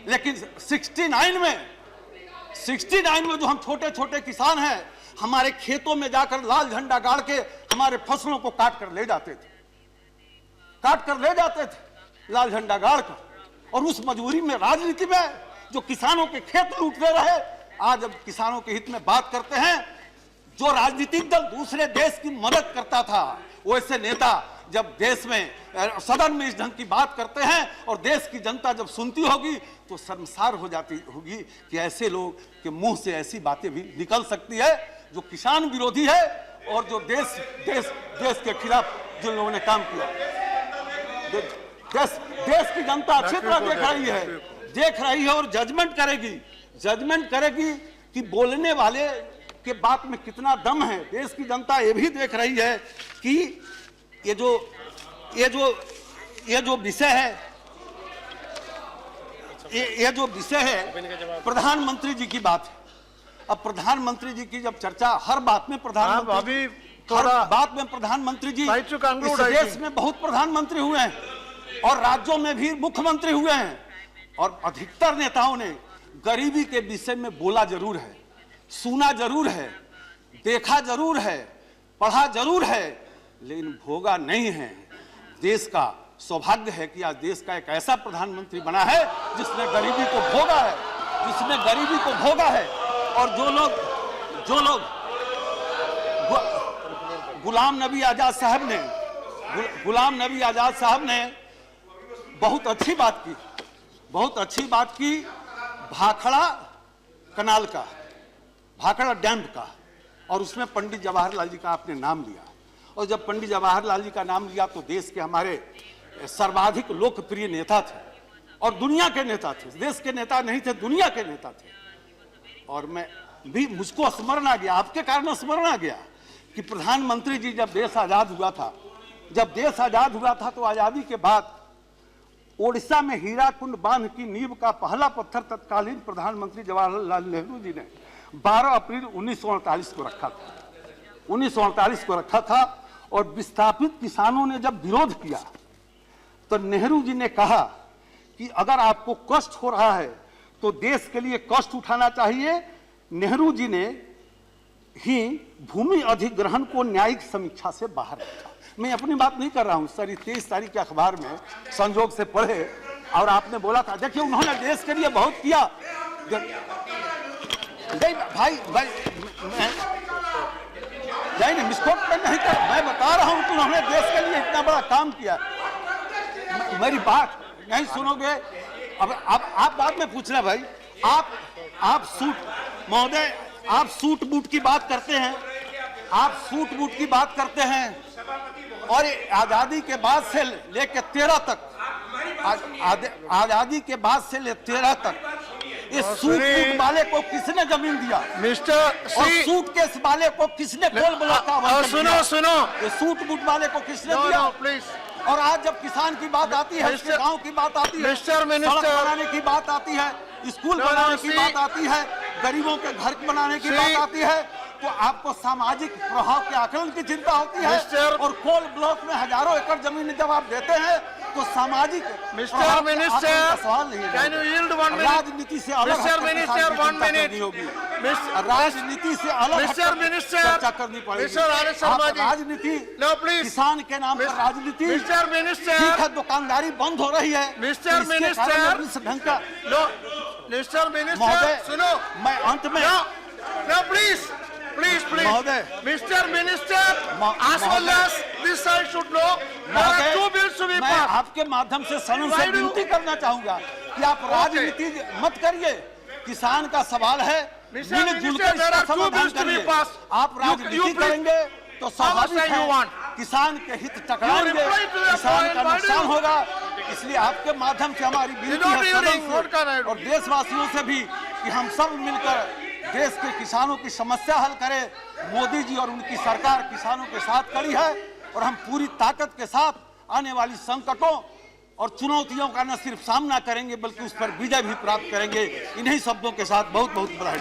लेकिन 69 में जो हम छोटे छोटे किसान हैं, हमारे खेतों में जाकर लाल झंडा गाड़ के हमारे फसलों को काट कर ले जाते थे लाल झंडा गाड़ कर। और उस मजबूरी में राजनीति में जो किसानों के खेत लूटते रहे, आज अब किसानों के हित में बात करते हैं। जो राजनीतिक दल दूसरे देश की मदद करता था, वैसे नेता जब देश में सदन में इस ढंग की बात करते हैं और देश की जनता जब सुनती होगी तो शर्मसार हो जाती होगी कि ऐसे लोग के मुंह से ऐसी बातें भी निकल सकती है जो किसान विरोधी है और जो देश के खिलाफ जिन लोगों ने काम किया। देश की जनता अच्छी तरह देख रही है और जजमेंट करेगी कि बोलने वाले के बात में कितना दम है। देश की जनता ये भी देख रही है कि ये जो विषय है प्रधानमंत्री जी की बात है। अब प्रधानमंत्री जी की जब चर्चा, हर बात में प्रधानमंत्री जी, इस देश में बहुत प्रधानमंत्री हुए हैं और राज्यों में भी मुख्यमंत्री हुए हैं और अधिकतर नेताओं ने गरीबी के विषय में बोला जरूर है, सुना जरूर है, देखा जरूर है, पढ़ा जरूर है, लेकिन भोगा नहीं है। देश का सौभाग्य है कि आज देश का एक ऐसा प्रधानमंत्री बना है जिसने गरीबी को भोगा है। और जो गुलाम नबी आजाद साहब ने गुलाम नबी आजाद साहब ने बहुत अच्छी बात की भाखड़ा कनाल का, भाखड़ा डैम का, और उसमें पंडित जवाहरलाल जी का आपने नाम लिया। और जब पंडित जवाहरलाल जी का नाम लिया तो देश के हमारे सर्वाधिक लोकप्रिय नेता थे और दुनिया के नेता थे, देश के नेता नहीं थे, दुनिया के नेता थे। और मुझको स्मरण आ गया, आपके कारण स्मरण आ गया कि प्रधानमंत्री जी जब देश आजाद हुआ था तो आजादी के बाद ओडिशा में हीराकुंड बांध की नींव का पहला पत्थर तत्कालीन प्रधानमंत्री जवाहरलाल नेहरू जी ने 12 अप्रैल 1948 को रखा था। और विस्थापित किसानों ने जब विरोध किया तो नेहरू जी ने कहा कि अगर आपको कष्ट हो रहा है तो देश के लिए कष्ट उठाना चाहिए। नेहरू जी ने ही भूमि अधिग्रहण को न्यायिक समीक्षा से बाहर रखा। मैं अपनी बात नहीं कर रहा हूं सर, 23 तारीख के अखबार में संजोग से पढ़े और आपने बोला था, देखिए उन्होंने देश के लिए बहुत किया। भाई नहीं मिसकोट नहीं कर, मैं बता रहा हूं कि उन्होंने देश के लिए इतना बड़ा काम किया। मेरी बात नहीं सुनोगे, अब आप बाद में पूछना भाई। आप सूट बूट की बात करते हैं, और आजादी के बाद से लेकर 13 तक, आजादी के बाद से ले 13 तक इस सूट बूट वाले को किसने जमीन दिया? और सूटकेस वाले को किसने कोल ब्लॉक का आवंटन दिया? सुनो ये सूट बूट वाले को किसने दिया? प्लीज। और आज जब किसान की बात आती है, उसके गांव की बात आती है, सड़क बनाने की बात आती है, स्कूल बनाने की बात आती है, गरीबों के घर बनाने की बात आती है, तो आपको सामाजिक प्रभाव के आकलन की चिंता होती है। और कोल ब्लॉक में हजारों एकड़ जमीन जब आप देते हैं तो सामाजिक मिस्टर मिनिस्टर, सवाल नहीं कैन यू यील्ड 1 मिनट? राजनीति से अलग मिस्टर मिनिस्टर 1 मिनट होगी, राजनीति से अलग मिस्टर मिनिस्टर चर्चा करनी पड़ेगी। Mister RS. शर्मा जी, राजनीति नो प्लीज, किसान के नाम पर राजनीति, मिस्टर मिनिस्टर, ठीक है, दुकानदारी बंद हो रही है। मिस्टर इसके मिनिस्टर, कारण इस ढंग का मिस्टर मिनिस्टर महोदय, सुनो, मैं अंत में नो प्लीज महोदय, mister minister, as well as this side should know there are 2 bills to be मैं passed. आपके माध्यम से सनू से विनती करना चाहूंगा कि आप राजनीति मत करिए। किसान का सवाल है, मिलजुल कर इसका समाधान करिए। आप राजनीति करेंगे तो स्वाभाविक है किसान के हित टकराएंगे, किसान का नुकसान होगा। इसलिए आपके माध्यम से हमारी विनती है सदन से और देशवासियों से भी कि हम सब मिलकर देश के किसानों की समस्या हल करें। मोदी जी और उनकी सरकार किसानों के साथ खड़ी है और हम पूरी ताकत के साथ आने वाली संकटों और चुनौतियों का न सिर्फ सामना करेंगे बल्कि उस पर विजय भी प्राप्त करेंगे। इन्हीं शब्दों के साथ बहुत बहुत बधाई।